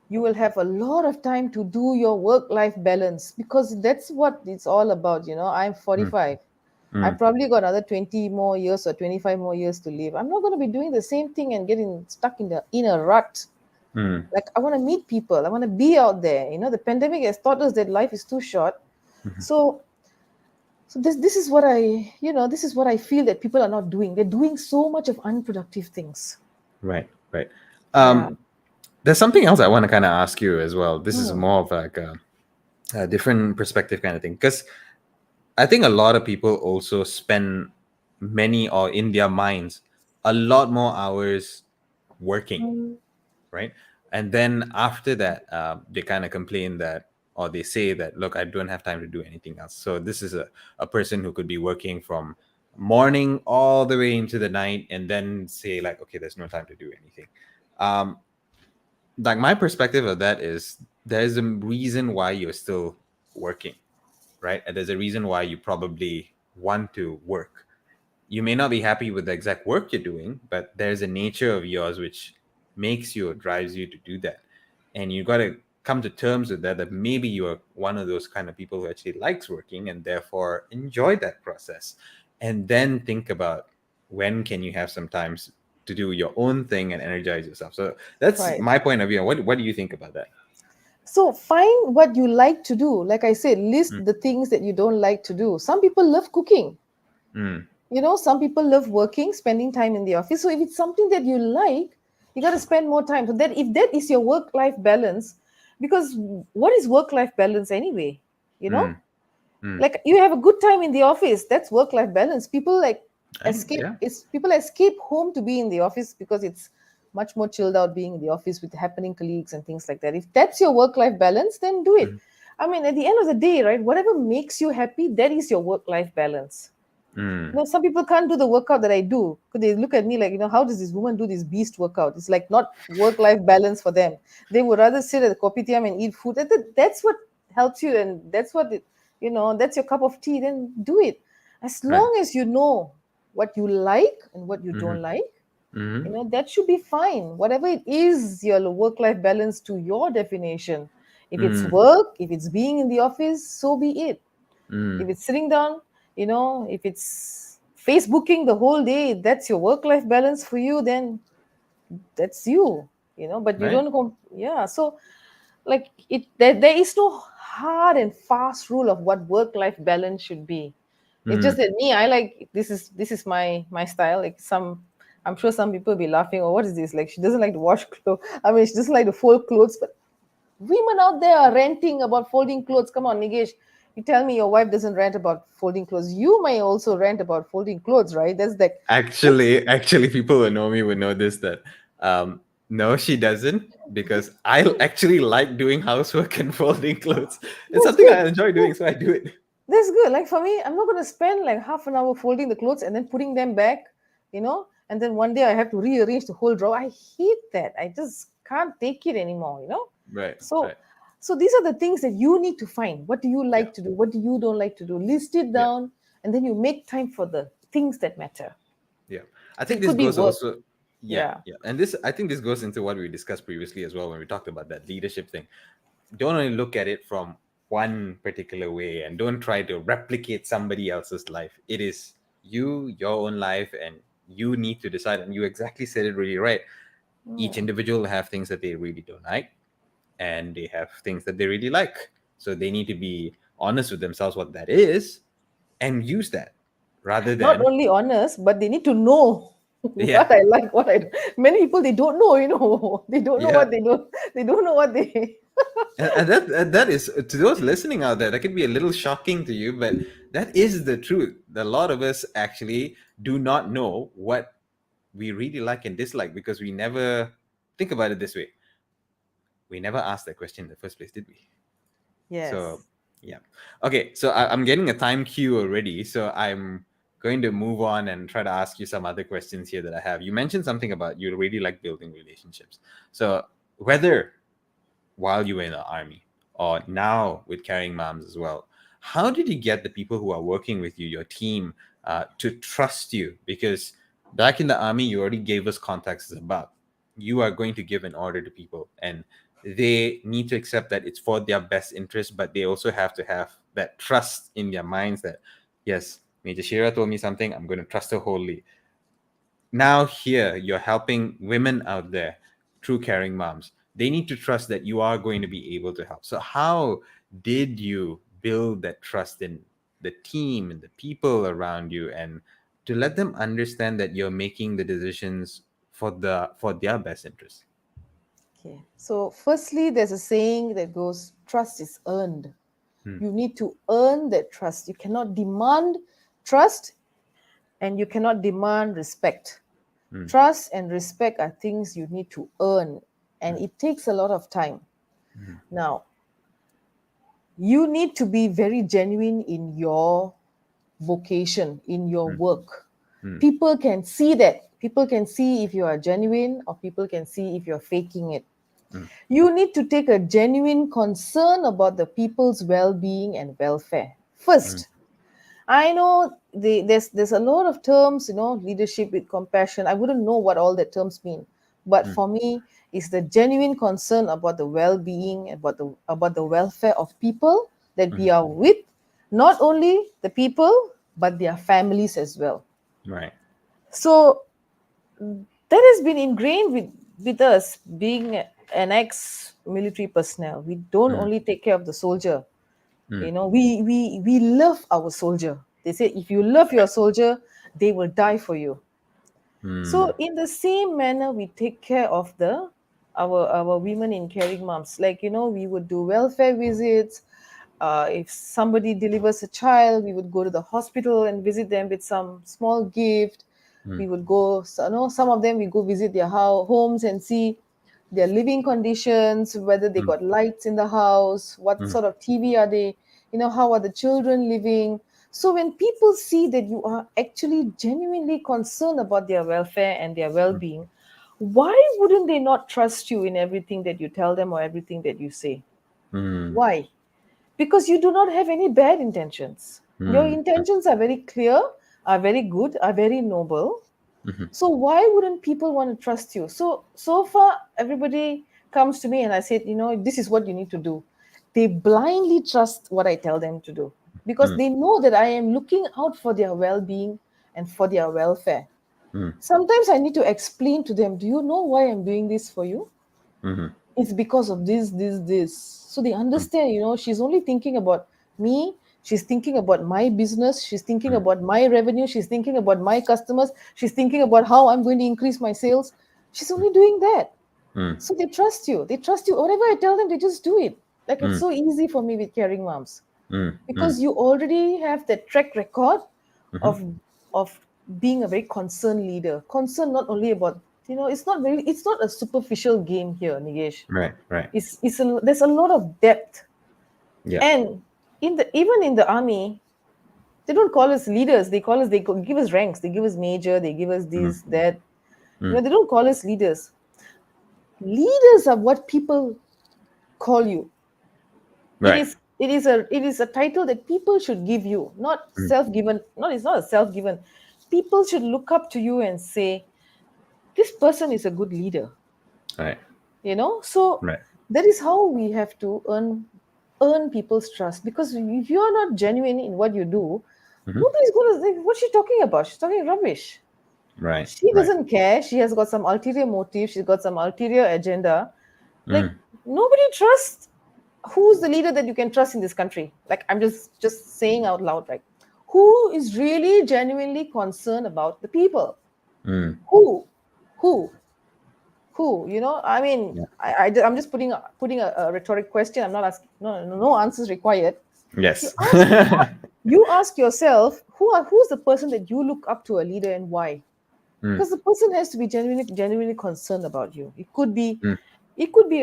you will have a lot of time to do your work life balance, because that's what it's all about. I'm 45. I Mm-hmm. probably got another 20 more years or 25 more years to live. I'm not going to be doing the same thing and getting stuck in a rut. Mm-hmm. Like, I want to meet people. I want to be out there. The pandemic has taught us that life is too short. So so this is what I feel that people are not doing. They're doing so much of unproductive things. Right. Right. Yeah. Um, there's something else I want to kind of ask you as well. This is Hmm. more of like a different perspective kind of thing, because I think a lot of people also spend many or in their minds a lot more hours working, Mm. right? And then after that, they kind of complain that, or they say that, look, I don't have time to do anything else. So this is a person who could be working from morning all the way into the night and then say like, okay, there's no time to do anything. Um, like my perspective of that is there's a reason why you're still working, right? And there's a reason why you probably want to work. You may not be happy with the exact work you're doing, but there's a nature of yours which makes you or drives you to do that. And you got to come to terms with that, that maybe you're one of those kind of people who actually likes working and therefore enjoy that process. And then think about when can you have some times to do your own thing and energize yourself. So that's Right. my point of view. What do you think about that? So find what you like to do. Like I said, list Mm, the things that you don't like to do. Some people love cooking. mm, Some people love working, spending time in the office. So if it's something that you like, you got to spend more time. So that, if that is your work life balance, because what is work life balance anyway? You know, mm, mm. like, you have a good time in the office, that's work life balance. People like escape Yeah. is people escape home to be in the office because it's much more chilled out being in the office with happening colleagues and things like that. If that's your work life balance, then do it. Mm, I mean, at the end of the day, right, whatever makes you happy, that is your work life balance. mm, Some people can't do the workout that I do because they look at me like, how does this woman do this beast workout? It's like not work life balance for them. They would rather sit at the kopitiam and eat food. That's what helps you, and that's what that's your cup of tea. Then do it. As right. long as you know what you like and what you Mm-hmm, don't like, mm-hmm, that should be fine. Whatever it is, your work life balance to your definition, If it's Mm, work, if it's being in the office, so be it. If mm, it's sitting down, if it's Facebooking the whole day, that's your work-life balance for you, then that's you, but you right. don't yeah. So like there is no hard and fast rule of what work-life balance should be. It's just Mm, that me, I like this is my style. Like I'm sure some people will be laughing, or what is this? Like she doesn't like to wash clothes. I mean, she doesn't like to fold clothes, but women out there are ranting about folding clothes. Come on, Nigesh. You tell me your wife doesn't rant about folding clothes. You may also rant about folding clothes, right? That's actually, people who know me would know this that no, she doesn't because I actually like doing housework and folding clothes. It's that's something I good. enjoy doing, so I do it. That's good. Like for me, I'm not going to spend like half an hour folding the clothes and then putting them back, and then one day I have to rearrange the whole drawer. I hate that. I just can't take it anymore. Right, So, right. so these are the things that you need to find. What do you Yeah, like to do? What do you don't like to do? List it yeah, down, and then you make time for the things that matter. yeah. I So think it this could be goes work. also. Yeah, Yeah. yeah, and this I think this goes into what we discussed previously as well when we talked about that leadership thing. Don't only look at it from one particular way and don't try to replicate somebody else's life. It is you, your own life, and you need to decide. And you exactly said it really right. Each Mm. individual have things that they really don't like, and they have things that they really like. So they need to be honest with themselves what that is and use that rather Not than only honest, but they need to know yeah, what I like, what I don't. Many people they don't know. They don't know yeah. what they don't. They don't know what they. And that is to those listening out there, that could be a little shocking to you, but that is the truth. A lot of us actually do not know what we really like and dislike because we never think about it this way. We never asked that question in the first place, did we? So Yes. yeah. Okay, so I'm getting a time cue already, so I'm going to move on and try to ask you some other questions here that I have. You mentioned something about you really like building relationships. So whether while you were in the army or now with carrying moms as well, how did you get the people who are working with you, your team, to trust you? Because back in the army, you already gave us context about you are going to give an order to people and they need to accept that it's for their best interest, but they also have to have that trust in their minds that yes, Major Shira told me something, I'm going to trust her wholly. Now here you're helping women out there through caring moms. They need to trust that you are going to be able to help. So how did you build that trust in the team and the people around you, and to let them understand that you're making the decisions for their best interest? Okay. So, firstly, there's a saying that goes, "Trust is earned." Hmm, You need to earn that trust. You cannot demand trust, and you cannot demand respect. hmm, Trust and respect are things you need to earn, and hmm, it takes a lot of time. hmm, Now, you need to be very genuine in your vocation, in your hmm, work. hmm, People can see that. People can see if you are genuine, or people can see if you're faking it. hmm, You need to take a genuine concern about the people's well-being and welfare hmm, first. I know there's a lot of terms, leadership with compassion. I wouldn't know what all the terms mean, but hmm, for me, it's the genuine concern about the well-being, about the welfare of people that hmm. we are with, not only the people but their families as well. Right. So that has been ingrained with us being an ex-military personnel. We don't Hmm, only take care of the soldier. hmm, We love our soldier. They say if you love your soldier, they will die for you. hmm, So in the same manner, we take care of our women in caring moms. Like we would do welfare visits. If somebody delivers a child, we would go to the hospital and visit them with some small gift. hmm, We would go, so, some of them we go visit their homes and see their living conditions, whether they hmm, got lights in the house, what hmm, sort of TV are they, how are the children living. So when people see that you are actually genuinely concerned about their welfare and their well-being, why wouldn't they not trust you in everything that you tell them or everything that you say? hmm, Why? Because you do not have any bad intentions. Your hmm, intentions are very clear, are very good, are very noble. hmm, So why wouldn't people want to trust you? So far everybody comes to me and I said, this is what you need to do. they blindly trust what I tell them to do because they know that I am looking out for their well-being and for their welfare. Sometimes I need to explain to them, do you know why I'm doing this for you? It's because of this. So they understand, she's only thinking about me. She's thinking about my business. She's thinking about my revenue. She's thinking about my customers. She's thinking about how I'm going to increase my sales. She's only doing that. So they trust you. They trust you. Whatever I tell them, they just do it. Like it's so easy for me with caring moms because you already have that track record of of being a very concerned leader. Concerned not only about it's not a superficial game here, Nigesh. Right, right. There's a lot of depth, Yeah. and even in the army, they don't call us leaders. Give us ranks. They give us major. They give us this that. They don't call us leaders. Leaders are what people call you. It Right. is a title that people should give you, not self-given. No, it's not a self-given. People should look up to you and say, this person is a good leader. Right. So Right. that is how we have to earn people's trust, because if you are not genuine in what you do, nobody's going to think, what's she talking about? She's talking rubbish. Right. She Right. doesn't care. She has got some ulterior motive. She's got some ulterior agenda. Like, nobody trusts. Who's the leader that you can trust in this country? Like, I'm just saying out loud, like, who is really genuinely concerned about the people? Who who I mean, Yeah. I'm just putting a rhetoric question. I'm not asking, no answers required. you Yes. ask you ask yourself, who's the person that you look up to a leader, and why? Because the person has to be genuinely concerned about you. It could be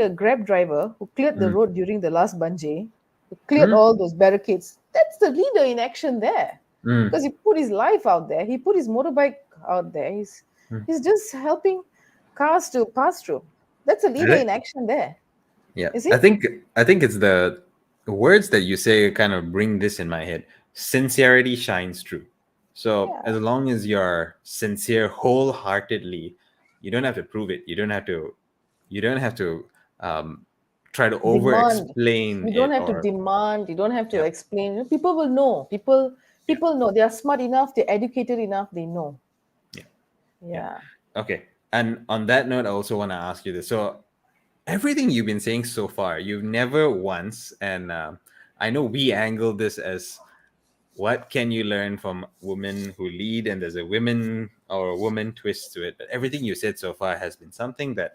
a Grab driver who cleared the road during the last bungee, who cleared all those barricades. That's the leader in action there, because he put his life out there. He put his motorbike out there. He's just helping cars to pass through. That's a I leader think, in action there. yeah. You I see? think I think it's the words that you say kind of bring this in my head. Sincerity shines through. So Yeah. as long as you're sincere wholeheartedly, you don't have to prove it. You don't have to um, try to over Demand. explain You don't it have to or demand. You don't have to yeah. explain. People will know. Yeah. People know. They are smart enough. They're educated enough. They know. Yeah. Yeah. Yeah. Okay. And on that note, I also want to ask you this. So everything you've been saying so far, you've never once, and I know we angle this as what can you learn from women who lead, and there's a women or a woman twist to it. But everything you said so far has been something that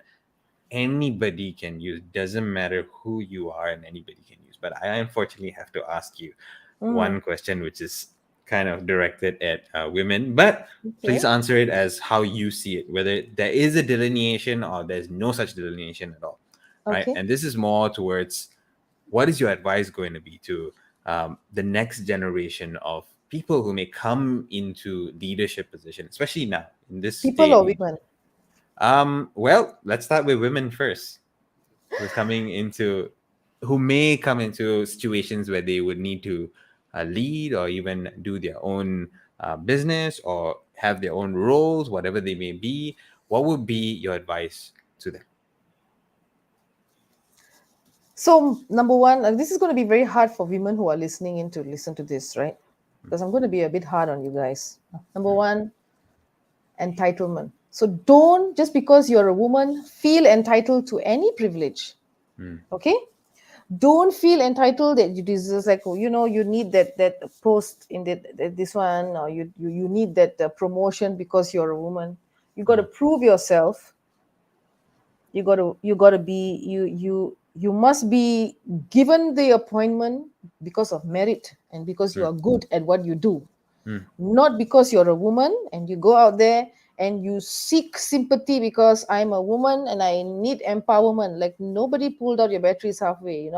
anybody can use. Doesn't matter who you are, and anybody can use. But I unfortunately have to ask you Mm, one question, which is kind of directed at women, but please okay. answer it as how you see it, whether there is a delineation or there's no such delineation at all, right? Okay. And this is more towards what is your advice going to be to the next generation of people who may come into leadership position, especially now in this People day or and age? women? Well, let's start with women first, who's coming into who may come into situations where they would need to lead or even do their own business or have their own roles, whatever they may be. What would be your advice to them? So, number one, this is going to be very hard for women who are listening in to listen to this, right? Because I'm going to be a bit hard on you guys. Number one, entitlement. So, don't, just because you're a woman, feel entitled to any privilege. Okay? Don't feel entitled that you deserve, like, you need that post in this one, or you need that promotion because you're a woman. You got to prove yourself. You must be given the appointment because of merit and because you are good at what you do, not because you're a woman and you go out there and you seek sympathy because I'm a woman and I need empowerment. Like, nobody pulled out your batteries halfway.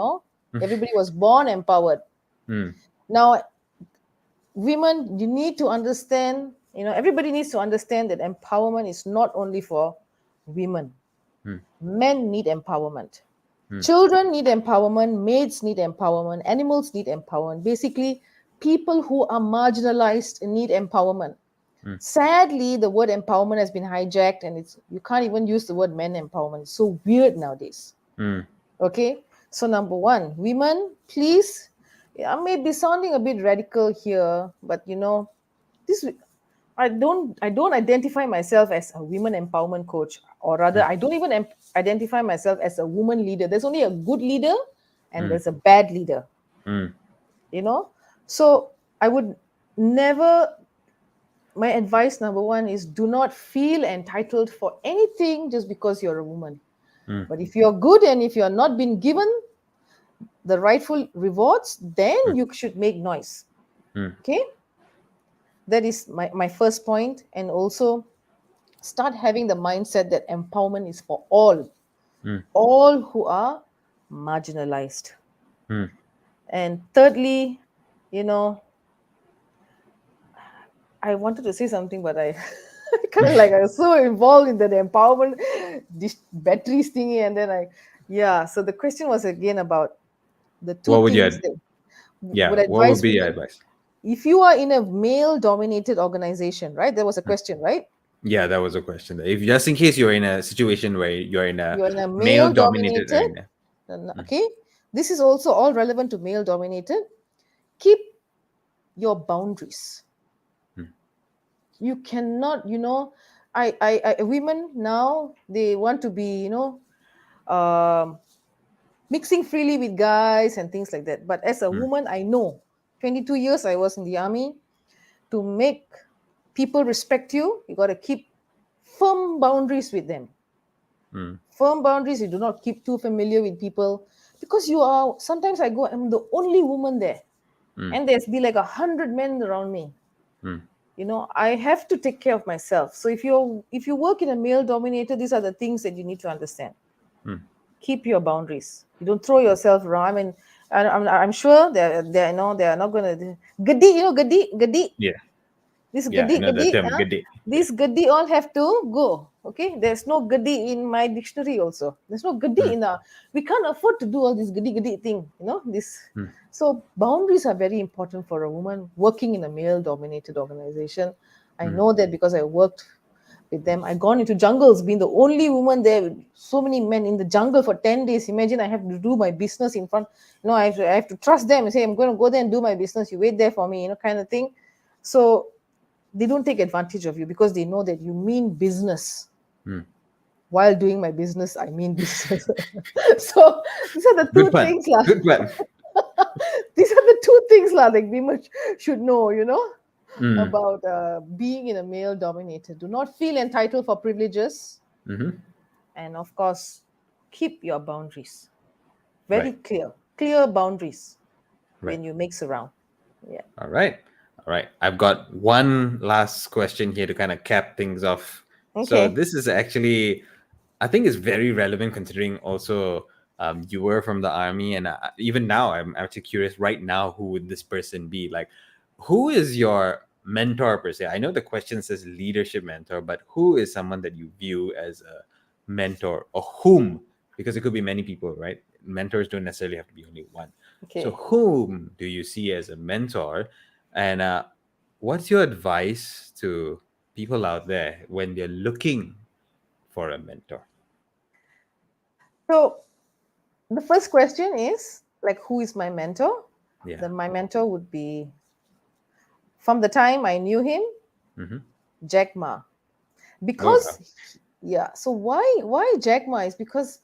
Everybody was born empowered. Hmm. Now, women, you need to understand, everybody needs to understand that empowerment is not only for women. Men need empowerment. Children need empowerment. Maids need empowerment. Animals need empowerment. Basically, people who are marginalized need empowerment. Sadly, the word empowerment has been hijacked, and you can't even use the word men empowerment. It's so weird nowadays. Okay? So number one, women, please, I may be sounding a bit radical here, but this I don't identify myself as a women empowerment coach, or rather, Mm, I don't even identify myself as a woman leader. There's only a good leader and mm, there's a bad leader, mm, you know. So I would never. My advice number one is do not feel entitled for anything just because you're a woman. mm, But if you're good and if you're not been given the rightful rewards, then mm, you should make noise. mm, Okay, that is my first point. And also start having the mindset that empowerment is for mm, all who are marginalized. mm. And thirdly, you know I wanted to say something, but I kind of like I was so involved in that empowerment this batteries thingy, and then yeah. So the question was again about the two What would things you? that would Yeah. What would advise be your women. advice? If you are in a male dominated organization, right? There was a question, right? Yeah, that was a question. If just in case you're in a situation where you're in a You're in a male male-dominated dominated, arena. Mm, okay? This is also all relevant to male dominated. Keep your boundaries. mm, You cannot, women now, they want to be, um, mixing freely with guys and things like that. But as a mm, woman, I know 22 years I was in the army. To make people respect you, you got to keep firm boundaries with them. mm, Firm boundaries. You do not keep too familiar with people, because you are, sometimes I go, I'm the only woman there, mm, and there's be like 100 men around me. mm, I have to take care of myself. So if you work in a male dominator, these are the things that you need to understand. mm. Keep your boundaries. You don't throw yourself around. I mean, I'm sure they're not gonna gadi, gadi. Yeah. This Yeah. I gadi know the gadi, term. Good day. Yeah. these gadi all have to go. Okay, there's no gadi in my dictionary. Also, there's no gadi Mm, in the. We can't afford to do all this gadi gadi thing. This. mm, So boundaries are very important for a woman working in a male-dominated organization. I mm, know that because I worked with them. I gone into jungles, being the only woman there with so many men in the jungle for 10 days. Imagine I have to do my business in front. I have to trust them and say I'm going to go there and do my business. You wait there for me, kind of thing. So they don't take advantage of you because they know that you mean business. mm. While doing my business, I mean business. So these are the Good two pun. things lah. Good pun. These are the two things lah that women should know, Mm, about being in a male dominated. Do not feel entitled for privileges, mm-hmm. and of course, keep your boundaries very Right. clear boundaries Right. when you mix around. Yeah. All right. All right. I've got one last question here to kind of cap things off. So Okay. this is actually, I think, is very relevant considering also you were from the army, and even now I'm actually curious. Right now, who would this person be? Like, who is your mentor per se? I know the question says leadership mentor, but who is someone that you view as a mentor, or whom? Because it could be many people, right? Mentors don't necessarily have to be only one. So, Okay. whom do you see as a mentor? And what's your advice to people out there when they're looking for a mentor? So the first question is like, who is my mentor? Yeah. Then my mentor would be, from the time I knew him, Mm-hmm. Jack Ma. Oh, wow. Because yeah, so why Jack Ma is because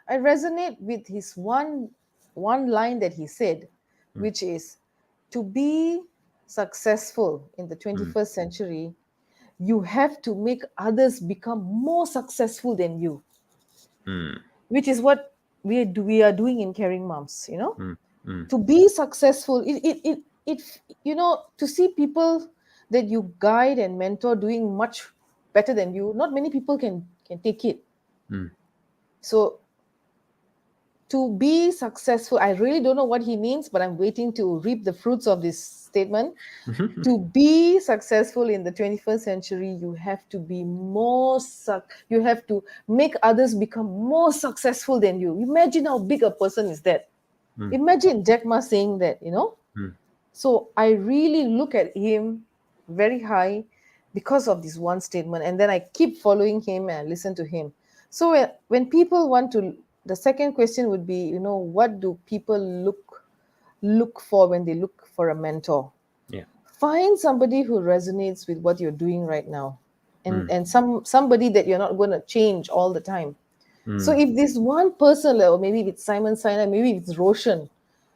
I resonate with his one line that he said, Mm, which is, to be successful in the mm, 21st century, you have to make others become more successful than you, mm, which is what we are doing in Caring Moms. mm, mm, To be successful, to see people that you guide and mentor doing much better than you, not many people can take it. mm. So to be successful, I really don't know what he means, but I'm waiting to reap the fruits of this statement. To be successful in the 21st century, you have to be you have to make others become more successful than you. Imagine how big a person is that. Mm, Imagine Jack Ma saying that. mm, So I really look at him very high because of this one statement, and then I keep following him and I listen to him. So when people want to the second question would be, what do people look for when they look for a mentor? Yeah. Find somebody who resonates with what you're doing right now, and Mm. and somebody that you're not going to change all the time. So Mm. if this one person, like, or maybe it's Simon Sinai, maybe it's Roshan.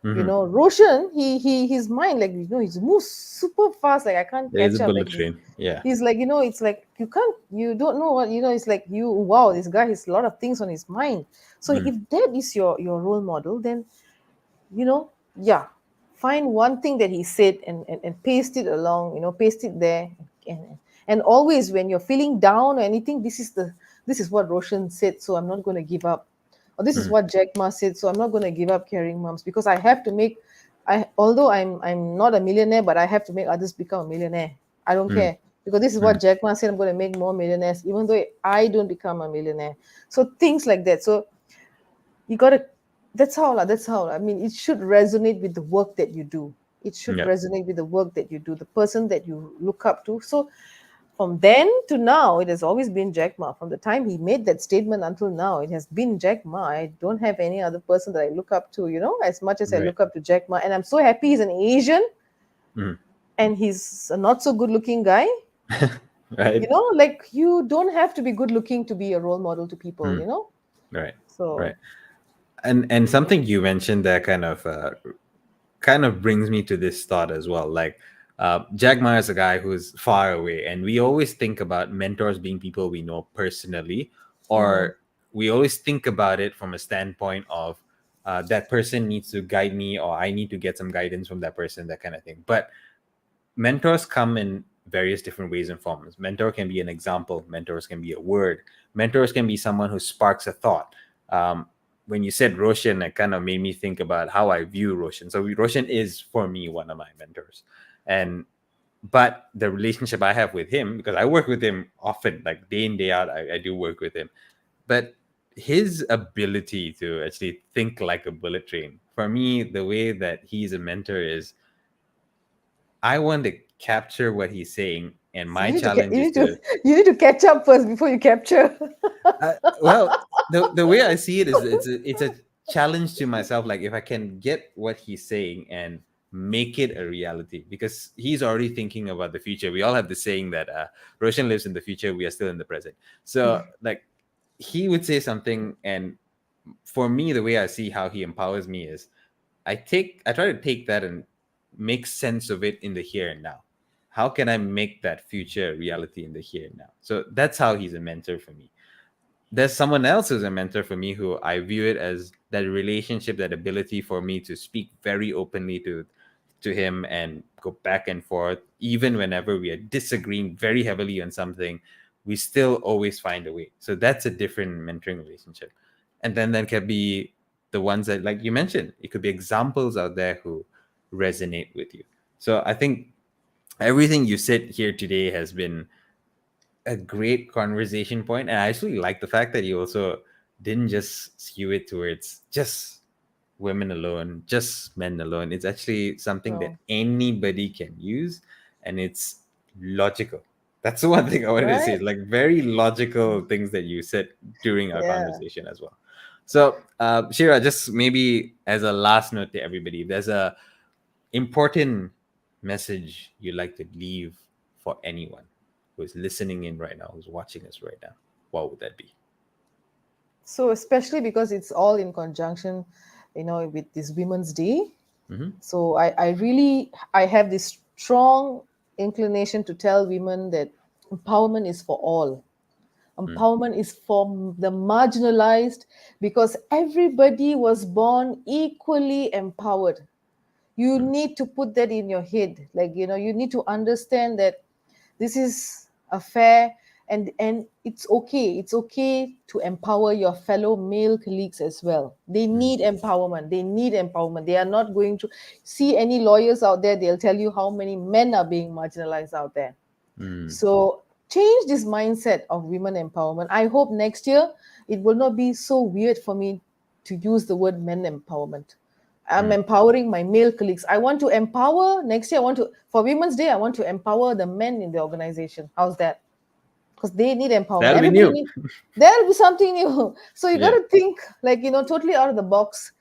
Mm-hmm. Roshan, he his mind, like, he moves super fast, like I can't There is a catch up. bullet Like train. Yeah. he's like, it's like you don't know what, it's like, wow, this guy has a lot of things on his mind. So Mm. if that is your role model, then, yeah, find one thing that he said, and paste it along, paste it there. And always when you're feeling down or anything, this is what Roshan said, so I'm not going to give up. Or this is Mm. what Jack Ma said, so I'm not going to give up caring moms, because I have to make, although I'm not a millionaire, but I have to make others become a millionaire. I don't Mm. care, because this is Mm. what Jack Ma said, I'm going to make more millionaires even though I don't become a millionaire. So things like that. So you gotta, that's how I mean, it should resonate with the work that you do. It should Yeah. resonate with the work that you do, the person that you look up to. So from then to now, it has always been Jack Ma. From the time he made that statement until now, it has been Jack Ma. I don't have any other person that I look up to, as much as I Right. look up to Jack Ma. And I'm so happy he's an Asian, Mm. and he's a not so good looking guy. Right. Like, you don't have to be good looking to be a role model to people, Mm. Right. so. Right. And something you mentioned that kind of brings me to this thought as well. Like, Jack Ma is a guy who's far away, and we always think about mentors being people we know personally, Mm, or we always think about it from a standpoint of that person needs to guide me, or I need to get some guidance from that person, that kind of thing. But mentors come in various different ways and forms. Mentor can be an example, mentors can be a word, mentors can be someone who sparks a thought. When you said Roshan, it kind of made me think about how I view Roshan. So Roshan is for me one of my mentors. And but the relationship I have with him, because I work with him often, like day in day out, I do work with him. But his ability to actually think like a bullet train, for me, the way that he's a mentor is, I want to capture what he's saying, and so you my need to ca- challenge is to, you need to catch up first before you capture. well, the way I see it is, it's a challenge to myself. Like, if I can get what he's saying and make it a reality, because he's already thinking about the future. We all have the saying that Roshan lives in the future, we are still in the present. So, like, he would say something, and for me, the way I see how he empowers me is, I try to take that and make sense of it in the here and now. How can I make that future a reality in the here and now? So that's how he's a mentor for me. There's someone else who's a mentor for me, who I view it as that relationship, that ability for me to speak very openly to him and go back and forth, even whenever we are disagreeing very heavily on something, we still always find a way. So that's a different mentoring relationship. And then there can be the ones that, like you mentioned, it could be examples out there who resonate with you. So I think everything you said here today has been a great conversation point, and I actually like the fact that you also didn't just skew it towards just women alone, just men alone. It's actually something that No. anybody can use, and it's logical. That's the one thing I wanted to say. Right? It's like very logical things that you said during our Yeah. conversation as well. So, Shira, just maybe as a last note to everybody, if there's a important message you'd like to leave for anyone who is listening in right now, who's watching us right now, what would that be? So especially because it's all in conjunction, with this Women's Day. Mm-hmm. So I have this strong inclination to tell women that empowerment is for all. Empowerment is for the marginalized, because everybody was born equally empowered. You need to put that in your head. Like, you need to understand that this is a fair, and it's okay to empower your fellow male colleagues as well. They need empowerment. They are not going to see any lawyers out there, they'll tell you how many men are being marginalized out there. Mm. So change this mindset of women empowerment. I hope next year it will not be so weird for me to use the word men empowerment. I'm Mm. empowering my male colleagues. I want to empower next year. For Women's Day, I want to empower the men in the organization. How's that? because they need empowerment. That'll be Everybody new. needs, there'll be something new. So you got Yeah. to think like, totally out of the box.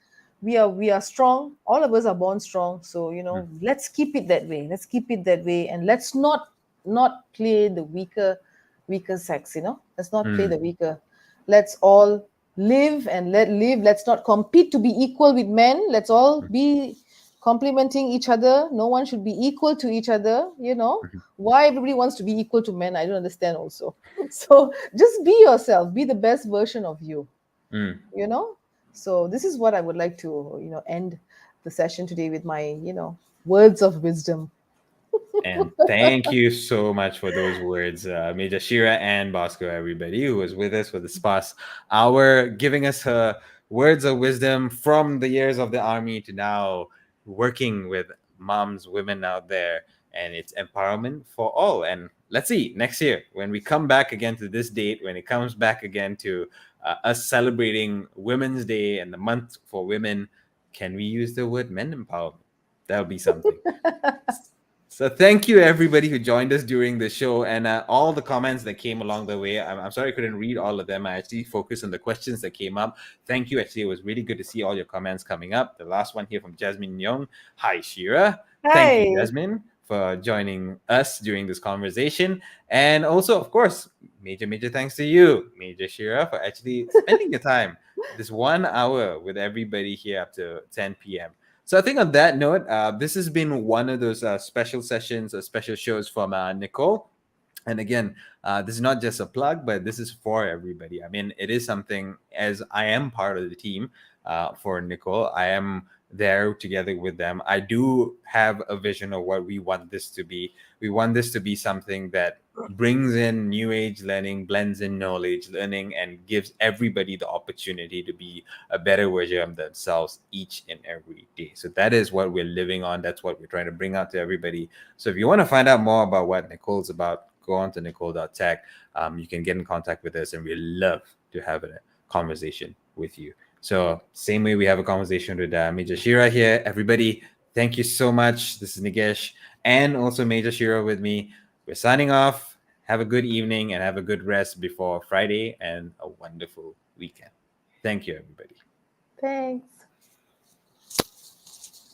We are strong. All of us are born strong. So, Mm, let's keep it that way. Let's keep it that way. And let's not play the weaker sex, Let's not play mm, the weaker. Let's all live and let live. Let's not compete to be equal with men. Let's all mm, be complementing each other. No one should be equal to each other. mhm, Why everybody wants to be equal to men, I don't understand also. So just be yourself, be the best version of you mm. you know so this is what I would like to end the session today with my words of wisdom. And thank you so much for those words, Major Shira and Bosco, everybody who was with us for this past hour, giving us her words of wisdom from the years of the army to now working with moms, women out there, and it's empowerment for all. And let's see next year when we come back again to this date, when it comes back again to us celebrating Women's Day and the month for women, can we use the word men empowerment? That'll be something. So thank you everybody who joined us during the show and all the comments that came along the way. I'm sorry I couldn't read all of them. I actually focused on the questions that came up. Thank you. Actually, it was really good to see all your comments coming up. The last one here from Jasmine Young. Hi, Shira. Thank you, Hi. Jasmine, for joining us during this conversation. And also, of course, major thanks to you, Major Shira, for actually spending your time this 1 hour with everybody here up to 10 p.m. So I think on that note, this has been one of those special sessions or special shows from Nicole. And again, this is not just a plug, but this is for everybody. I mean, it is something as I am part of the team for Nicole. I am there together with them. I do have a vision of what we want this to be. We want this to be something that brings in new age learning, blends in knowledge learning, and gives everybody the opportunity to be a better version of themselves each and every day. So that is what we're living on. That's what we're trying to bring out to everybody. So if you want to find out more about what Nicole's about, go on to nicole.tech. You can get in contact with us, and we love to have a conversation with you. So same way we have a conversation with Major Shira here. Everybody, thank you so much. This is Nigesh and also Major Shira with me. We're signing off. Have a good evening and have a good rest before Friday and a wonderful weekend. Thank you, everybody. Thanks.